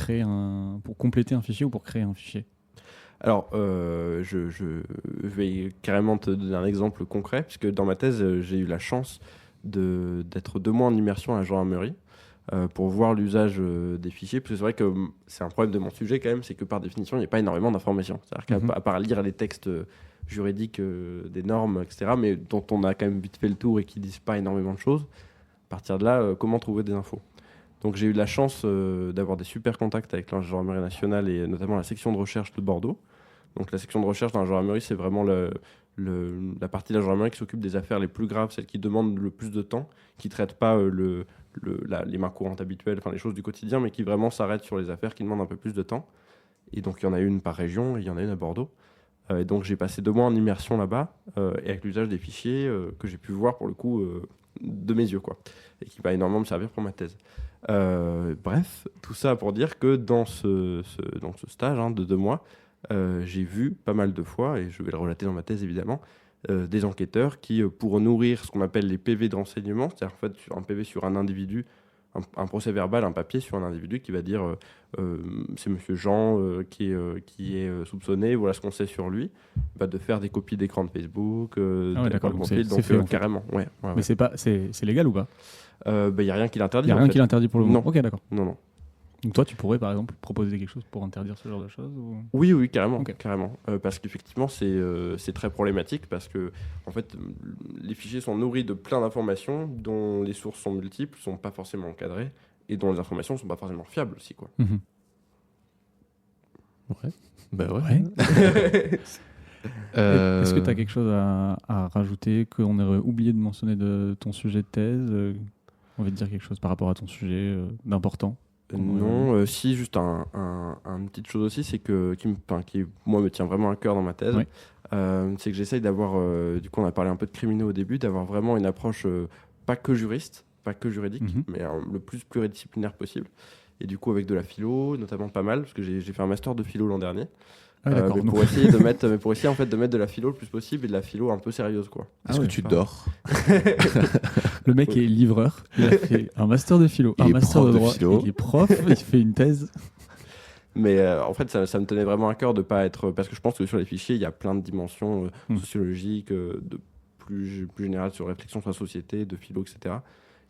S2: compléter un fichier ou pour créer un fichier?
S3: Alors, je vais carrément te donner un exemple concret, puisque dans ma thèse, j'ai eu la chance d'être 2 mois en immersion à la gendarmerie pour voir l'usage des fichiers, parce que c'est vrai que c'est un problème de mon sujet quand même, c'est que par définition, il n'y a pas énormément d'informations. C'est-à-dire qu'à part lire les textes juridiques des normes, etc., mais dont on a quand même vite fait le tour et qui ne disent pas énormément de choses, à partir de là, comment trouver des infos ? Donc j'ai eu de la chance d'avoir des super contacts avec la gendarmerie nationale et notamment la section de recherche de Bordeaux. Donc la section de recherche dans la gendarmerie, c'est vraiment la partie de la gendarmerie qui s'occupe des affaires les plus graves, celles qui demandent le plus de temps, qui ne traitent pas les mains courantes habituelles, enfin les choses du quotidien, mais qui vraiment s'arrêtent sur les affaires qui demandent un peu plus de temps. Et donc il y en a une par région et il y en a une à Bordeaux. Et donc j'ai passé 2 mois en immersion là-bas et avec l'usage des fichiers que j'ai pu voir pour le coup de mes yeux, quoi, et qui va énormément me servir pour ma thèse. Bref, tout ça pour dire que dans ce stage de 2 mois, j'ai vu pas mal de fois, et je vais le relater dans ma thèse évidemment, des enquêteurs qui, pour nourrir ce qu'on appelle les PV de renseignement, c'est-à-dire en fait un PV sur un individu, un procès verbal, un papier sur un individu qui va dire c'est monsieur Jean qui est soupçonné, voilà ce qu'on sait sur lui, de faire des copies d'écran de Facebook,
S2: d'accord,
S3: donc
S2: c'est fait, en fait.
S3: carrément. Ouais.
S2: Mais c'est légal ou pas?
S3: Il n'y a rien qui l'interdit.
S2: Il n'y a rien qui l'interdit pour le moment.
S3: Non.
S2: Ok, d'accord.
S3: Non.
S2: Donc toi, tu pourrais par exemple proposer quelque chose pour interdire ce genre de choses ou...
S3: Oui, carrément.
S2: Okay.
S3: Carrément. Parce qu'effectivement, c'est très problématique parce que en fait, les fichiers sont nourris de plein d'informations dont les sources sont multiples, sont pas forcément encadrées et dont les informations sont pas forcément fiables aussi, quoi.
S2: Mm-hmm.
S1: Ouais. Bah ouais.
S2: Est-ce que tu as quelque chose à rajouter qu'on aurait oublié de mentionner de ton sujet de thèse On va te dire quelque chose par rapport à ton sujet d'important.
S3: Non, si, juste une petite chose aussi, c'est que qui moi me tient vraiment à cœur dans ma thèse,
S2: Oui.
S3: c'est que j'essaye d'avoir, du coup on a parlé un peu de criminaux au début, d'avoir vraiment une approche pas que juriste, pas que juridique, mais le plus pluridisciplinaire possible. Et du coup avec de la philo, notamment pas mal, parce que j'ai fait un master de philo l'an dernier.
S2: Ah, d'accord.
S3: Mais pour essayer de mettre, en fait de mettre de la philo le plus possible et de la philo un peu sérieuse quoi.
S1: Est-ce que tu dors?
S2: Le mec est livreur, il a fait un master de philo,
S1: Il
S2: un
S1: est
S2: master
S1: prof
S2: de
S1: de
S2: droit,
S1: philo.
S2: il est prof, il fait une thèse.
S3: Mais en fait, ça me tenait vraiment à cœur de pas être... Parce que je pense que sur les fichiers, il y a plein de dimensions sociologiques, de plus générales sur réflexion sur la société, de philo, etc.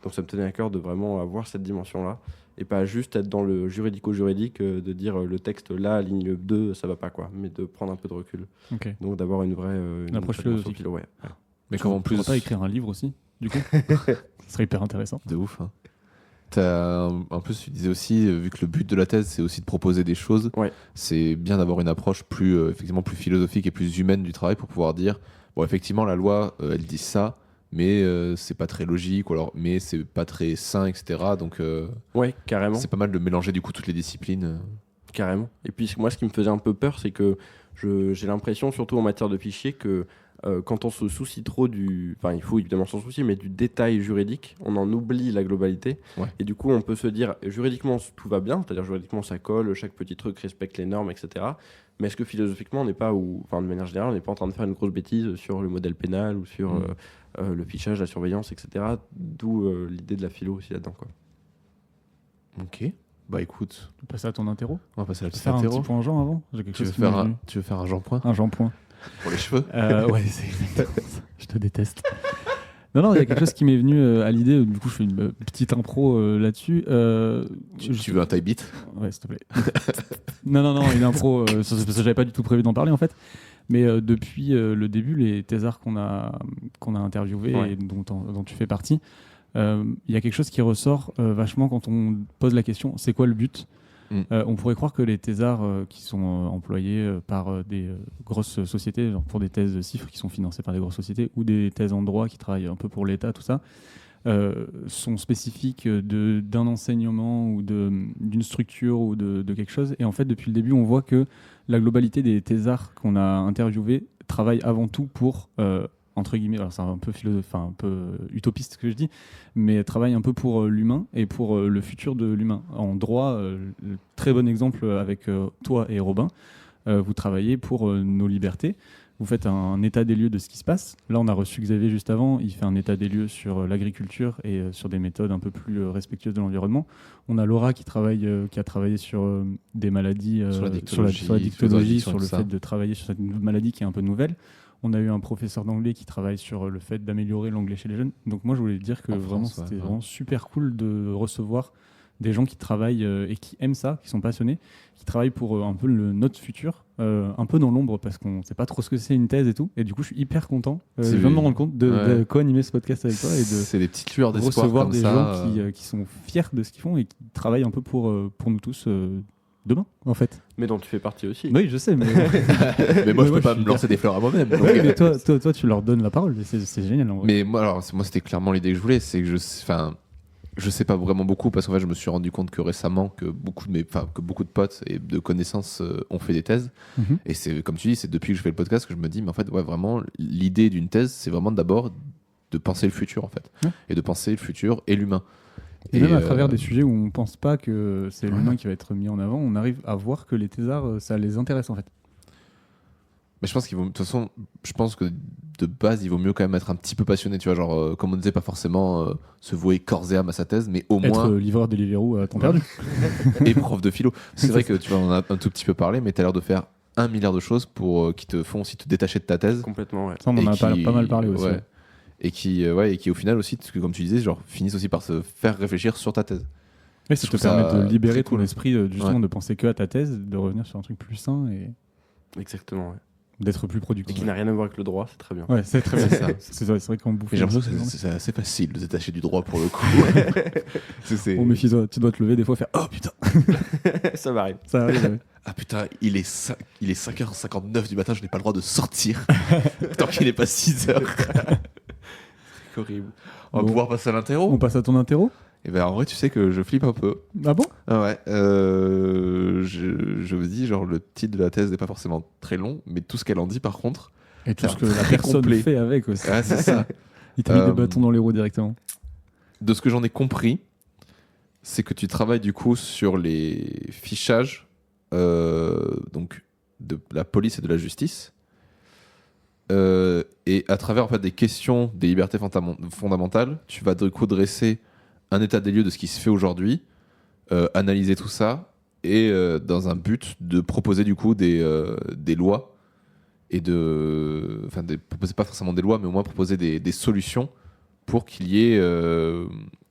S3: Donc ça me tenait à cœur de vraiment avoir cette dimension-là. Et pas juste être dans le juridico-juridique, de dire le texte là, ligne 2, ça va pas quoi. Mais de prendre un peu de recul.
S2: Ok.
S3: Donc d'avoir une vraie...
S2: Une approche
S3: vraie dimension
S2: philosophique.
S3: philo, ouais.
S1: Mais comme en
S2: Tu pourrais
S1: plus.
S2: pas écrire un livre aussi, du coup Ce serait hyper intéressant.
S1: De ouf. Hein. En plus, tu disais aussi, vu que le but de la thèse, c'est aussi de proposer des choses,
S3: Ouais.
S1: c'est bien d'avoir une approche effectivement plus philosophique et plus humaine du travail pour pouvoir dire, bon, effectivement, la loi, elle dit ça, mais c'est pas très logique, ou alors, mais c'est pas très sain, etc. Donc,
S3: Ouais, carrément.
S1: c'est pas mal de mélanger du coup toutes les disciplines.
S3: Carrément. Et puis moi, ce qui me faisait un peu peur, c'est que j'ai l'impression, surtout en matière de fichiers, que quand on se soucie trop enfin, il faut évidemment s'en soucier, mais du détail juridique, on en oublie la globalité.
S1: Ouais.
S3: Et du coup, on peut se dire, juridiquement, tout va bien, c'est-à-dire juridiquement, ça colle, chaque petit truc respecte les normes, etc. Mais est-ce que philosophiquement, on n'est pas, enfin, de manière générale, on n'est pas en train de faire une grosse bêtise sur le modèle pénal ou sur le fichage, la surveillance, etc. D'où l'idée de la philo aussi là-dedans, quoi.
S1: Ok. Bah écoute,
S2: Tu peux passer à ton interro.
S1: on va passer à la
S2: Tu peux
S1: petite
S2: faire un
S1: interro.
S2: petit point Jean avant. J'ai quelque
S1: Tu veux
S2: chose qui m'est
S1: faire
S2: venu.
S1: tu veux faire un Jean-Point
S2: Un Jean-point.
S1: pour les cheveux?
S2: Ouais, c'est exactement ça. Je te déteste. Non, il y a quelque chose qui m'est venu à l'idée. Du coup, je fais une petite impro là-dessus.
S1: Tu veux un taille beat?
S2: Ouais, s'il te plaît. non, une impro. Parce que j'avais pas du tout prévu d'en parler en fait. Mais depuis le début, les thésards qu'on a interviewés
S3: Ouais.
S2: et dont tu fais partie, il y a quelque chose qui ressort vachement quand on pose la question c'est quoi le but? On pourrait croire que les thésards qui sont employés par des grosses sociétés, genre pour des thèses de chiffres qui sont financées par des grosses sociétés, ou des thèses en droit qui travaillent un peu pour l'État, tout ça, sont spécifiques d'un enseignement ou d'une structure ou de quelque chose. Et en fait, depuis le début, on voit que la globalité des thésards qu'on a interviewés travaillent avant tout pour... entre guillemets, alors c'est un peu utopiste ce que je dis, mais travaille un peu pour l'humain et pour le futur de l'humain. En droit, très bon exemple avec toi et Robin, vous travaillez pour nos libertés. Vous faites un état des lieux de ce qui se passe. Là, on a reçu Xavier juste avant. Il fait un état des lieux sur l'agriculture et sur des méthodes un peu plus respectueuses de l'environnement. On a Laura qui a travaillé sur des maladies,
S1: Sur la
S2: dictologie, sur le
S1: ça.
S2: fait de travailler sur cette maladie qui est un peu nouvelle. On a eu un professeur d'anglais qui travaille sur le fait d'améliorer l'anglais chez les jeunes. Donc moi, je voulais dire que
S1: En
S2: vraiment,
S1: France,
S2: c'était
S1: ouais.
S2: vraiment super cool de recevoir des gens qui travaillent et qui aiment ça, qui sont passionnés, qui travaillent pour un peu notre futur, un peu dans l'ombre parce qu'on ne sait pas trop ce que c'est une thèse et tout. Et du coup, je suis hyper content. Je viens de me rendre compte de co-animer ce podcast avec toi et de
S1: C'est des petites lueurs d'espoir
S2: recevoir
S1: comme
S2: des
S1: ça.
S2: gens qui sont fiers de ce qu'ils font et qui travaillent un peu pour nous tous demain, en fait.
S3: Mais dont tu fais partie aussi.
S2: Oui, je sais, mais...
S1: Mais moi, je
S2: moi,
S1: peux pas
S2: je
S1: me
S2: suis
S1: lancer des fleurs à moi-même. donc,
S2: Oui, mais toi, tu leur donnes la parole. C'est génial, en vrai.
S1: Mais moi, alors, moi, c'était clairement l'idée que je voulais. C'est que je sais pas vraiment beaucoup parce qu'en fait, je me suis rendu compte que récemment, que beaucoup de potes et de connaissances ont fait des thèses.
S2: Mhm.
S1: Et c'est, comme tu dis, c'est depuis que je fais le podcast que je me dis, mais en fait, ouais, vraiment, l'idée d'une thèse, c'est vraiment d'abord de penser le futur, en fait.
S2: Ouais.
S1: Et de penser le futur et l'humain.
S2: Et même à travers des sujets où on pense pas que c'est l'humain qui va être mis en avant, on arrive à voir que les thésards, ça les intéresse en fait.
S1: Mais je pense de toute façon, je pense que de base, il vaut mieux quand même être un petit peu passionné, tu vois, genre, comme on disait, pas forcément se vouer corps et âme à sa thèse, mais au
S2: Être
S1: moins
S2: livreur de Deliveroo à temps perdu.
S1: et prof de philo. C'est vrai que tu vois, on en a un tout petit peu parlé, mais tu as l'air de faire 1 milliard de choses qui te font aussi te détacher de ta thèse.
S3: Complètement, ouais.
S2: Ça, on en a pas mal parlé aussi.
S1: Ouais. Et qui au final aussi, parce que comme tu disais, genre finissent aussi par se faire réfléchir sur ta thèse.
S2: Et ça
S1: Je
S2: te
S1: trouve ça
S2: permet de libérer
S1: très
S2: ton
S1: cool.
S2: esprit justement de penser que à ta thèse, de revenir sur un truc plus sain et
S3: Exactement, ouais.
S2: d'être plus
S3: Et
S2: productif.
S3: qui n'a rien à voir avec le droit, c'est très bien.
S2: Ouais, c'est très bien.
S1: C'est ça.
S2: C'est vrai qu'on bouffe.
S1: Mais j'ai l'impression que c'est assez facile de se détacher du droit pour le coup.
S2: Oh, méfie-toi, tu dois te lever des fois et faire oh putain,
S3: Ça m'arrive.
S2: ça arrive. Ouais.
S1: Ah putain, il est 5h59 du matin, je n'ai pas le droit de sortir tant qu'il n'est pas 6h. C'est horrible. On va
S2: Bon.
S1: pouvoir passer à l'interro.
S2: On passe à ton interro.
S1: Et ben en vrai, tu sais que je flippe un peu.
S2: Ah bon?
S1: Ah ouais. Je vous dis, genre, le titre de la thèse n'est pas forcément très long, mais tout ce qu'elle en dit, par contre.
S2: Et tout
S1: C'est
S2: ce que la
S1: très
S2: personne
S1: complet.
S2: fait avec aussi.
S1: Ouais, c'est ça.
S2: Il t'a mis des bâtons dans les roues directement.
S1: De ce que j'en ai compris, c'est que tu travailles du coup sur les fichages donc de la police et de la justice. Et à travers en fait des questions des libertés fondamentales, tu vas du coup dresser un état des lieux de ce qui se fait aujourd'hui, analyser tout ça et dans un but de proposer du coup des lois et proposer pas forcément des lois, mais au moins proposer des solutions pour qu'il y ait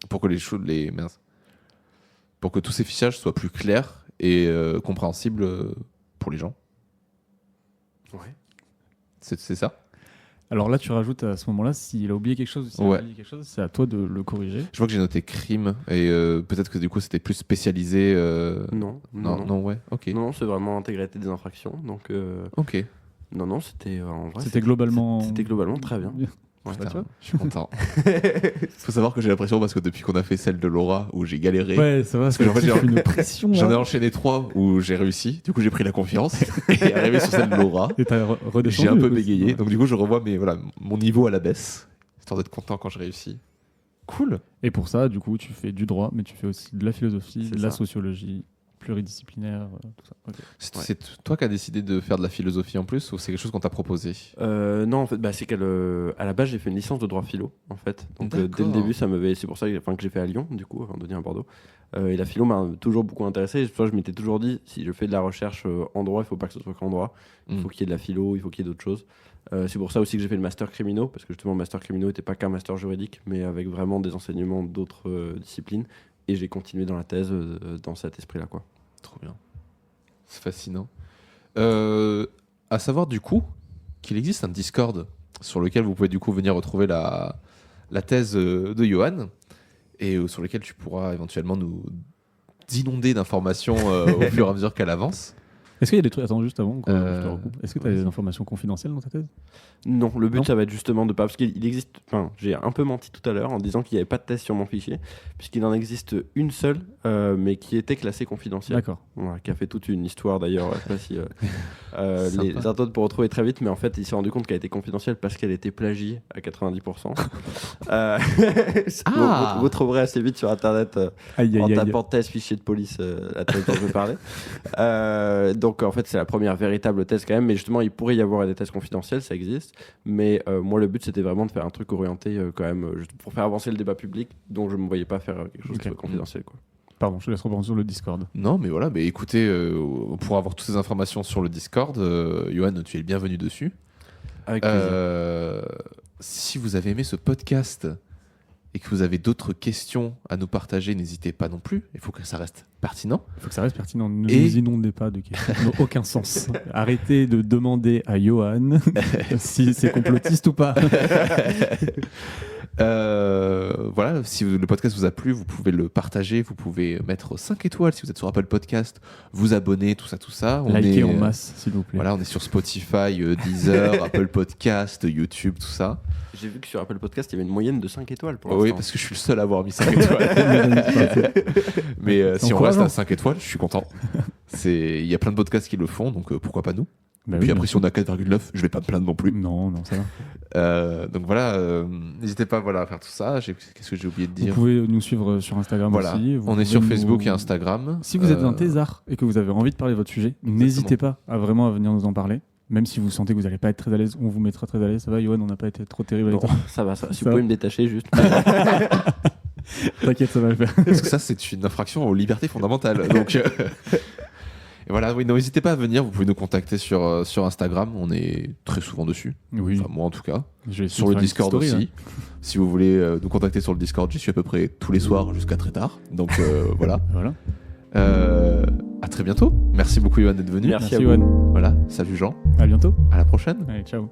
S1: pour que pour que tous ces fichages soient plus clairs et compréhensibles pour les gens.
S3: Ouais.
S1: C'est ça.
S2: Alors là, tu rajoutes à ce moment-là, s'il a oublié quelque chose ou s'il a
S1: Ouais.
S2: oublié quelque chose, c'est à toi de le corriger.
S1: Je vois que j'ai noté crime et peut-être que du coup c'était plus spécialisé.
S3: Non,
S1: Ouais, ok.
S3: Non, c'est vraiment intégralité des infractions. Donc,
S1: Ok.
S3: non, c'était en vrai.
S2: C'était globalement.
S3: C'était globalement très bien. Ouais.
S2: Bah, tu vois.
S1: Je suis content. Faut savoir que j'ai l'impression parce que depuis qu'on a fait celle de Laura où j'ai galéré,
S2: Ouais, ça va, parce
S1: que
S2: que
S1: en fait,
S2: j'ai une pression.
S1: j'en ai
S2: là.
S1: enchaîné 3 où j'ai réussi. Du coup j'ai pris la confiance et arrivé sur celle de Laura,
S2: Et t'as redescendu.
S1: j'ai un peu
S2: aussi.
S1: bégayé.
S2: Ouais.
S1: Donc du coup je revois mon niveau à la baisse, histoire d'être content quand je réussis. Cool.
S2: Et pour ça, du coup, tu fais du droit, mais tu fais aussi de la philosophie,
S3: C'est
S2: de la
S3: ça.
S2: sociologie, pluridisciplinaire, tout ça. Ok.
S1: C'est toi qui as décidé de faire de la philosophie en plus ou c'est quelque chose qu'on t'a proposé?
S3: Non, en fait, c'est qu'à la base, j'ai fait une licence de droit philo, en fait. Donc, dès
S1: D'accord.
S3: le début, c'est pour ça que j'ai fait à Lyon, du coup, avant de venir à Bordeaux. Et la philo m'a toujours beaucoup intéressé. C'est pour ça que je m'étais toujours dit, si je fais de la recherche en droit, il faut pas que ce soit qu'en droit. Il faut qu'il y ait de la philo, il faut qu'il y ait d'autres choses. C'est pour ça aussi que j'ai fait le master criminaux, parce que justement, le master criminaux n'était pas qu'un master juridique, mais avec vraiment des enseignements d'autres disciplines. Et j'ai continué dans la thèse dans cet esprit-là, quoi.
S1: Trop bien. C'est fascinant. À savoir du coup qu'il existe un Discord sur lequel vous pouvez du coup venir retrouver la thèse de Johan et sur lequel tu pourras éventuellement nous inonder d'informations au fur et à mesure qu'elle avance.
S2: Est-ce qu'il y a des trucs. Attends, juste avant, je te
S1: Euh,
S2: recoupe. Est-ce que tu as des informations confidentielles dans ta thèse?
S3: Non, le but
S2: Non.
S3: ça va être justement de pas parce qu'il existe. Enfin, j'ai un peu menti tout à l'heure en disant qu'il n'y avait pas de thèse sur mon fichier, puisqu'il en existe une seule, mais qui était classée confidentielle.
S2: D'accord.
S3: Voilà, qui a fait toute une histoire d'ailleurs. Je sais pas si
S1: Sympa.
S3: les internautes pour retrouver très vite, mais en fait, il s'est rendu compte qu'elle était confidentielle parce qu'elle était plagiée à 90%. Vous trouverez assez vite sur internet
S2: Aïe,
S3: en
S2: aïe, aïe.
S3: tapant thèse fichier de police la thèse dont je veux parler. Donc en fait, c'est la première véritable thèse quand même, mais justement, il pourrait y avoir des thèses confidentielles, ça existe. Mais moi, le but, c'était vraiment de faire un truc orienté quand même, juste pour faire avancer le débat public, donc je ne me voyais pas faire quelque chose
S2: Ok.
S3: qui soit confidentiel. Quoi.
S2: Pardon, je te laisse reprendre sur le Discord.
S1: Non, mais voilà, mais écoutez, pour avoir toutes ces informations sur le Discord, Johan, tu es le bienvenu dessus.
S3: Avec plaisir.
S1: Si vous avez aimé ce podcast et que vous avez d'autres questions à nous partager, n'hésitez pas non plus. Il faut que ça reste pertinent.
S2: Il faut que ça reste pertinent. Ne
S1: Et-
S2: nous inondez pas de questions qui n'ont aucun sens. Arrêtez de demander à Johan si c'est complotiste ou pas.
S1: Voilà, si le podcast vous a plu, vous pouvez le partager, vous pouvez mettre 5 étoiles si vous êtes sur Apple Podcast, vous abonner, tout ça. On
S2: Likez
S1: est,
S2: en masse, s'il vous plaît.
S1: Voilà, on est sur Spotify, Deezer, Apple Podcast, YouTube, tout ça.
S3: J'ai vu que sur Apple Podcast, il y avait une moyenne de 5 étoiles pour
S1: Oui,
S3: l'instant.
S1: parce que je suis le seul à avoir mis 5 étoiles. Mais
S2: C'est
S1: si on reste
S2: encourageant.
S1: à 5 étoiles, je suis content. Il y a plein de podcasts qui le font, donc pourquoi pas nous.
S2: Bah
S1: Puis
S2: oui,
S1: après,
S2: bien
S1: si on a 4,9, je vais pas me plaindre non plus.
S2: Non, ça va.
S1: Donc voilà, n'hésitez pas à faire tout ça. Qu'est-ce que j'ai oublié de
S2: Vous
S1: dire?
S2: pouvez nous suivre sur Instagram
S1: Voilà,
S2: aussi. Vous
S1: on est
S2: pouvez
S1: sur
S2: nous-
S1: Facebook et Instagram.
S2: Si vous êtes un thésard et que vous avez envie de parler de votre sujet, n'hésitez pas à venir nous en parler. Même si vous sentez que vous n'allez pas être très à l'aise, on vous mettra très à l'aise. Ça va, Johan, on n'a pas été trop terrible avec
S3: Bon,
S2: toi.
S3: ça va, ça. Si
S2: Ça
S3: vous pouvez
S2: va.
S3: me détacher juste.
S2: T'inquiète, ça va le faire.
S1: Parce que ça, c'est une infraction aux libertés fondamentales. Donc, et voilà, oui, n'hésitez pas à venir. Vous pouvez nous contacter sur Instagram. On est très souvent dessus.
S2: Oui,
S1: Enfin, moi en tout cas.
S2: je vais essayer
S1: Sur
S2: de
S1: le
S2: faire une
S1: Discord
S2: petite story,
S1: aussi. Si vous voulez nous contacter sur le Discord, j'y suis à peu près tous les soirs jusqu'à très tard. Donc voilà.
S2: là. Voilà.
S1: À très bientôt. Merci beaucoup, Johan, d'être venu.
S3: Merci à vous.
S2: Johan.
S1: Voilà. Salut Jean.
S2: À bientôt.
S1: À la prochaine.
S2: Allez, ciao.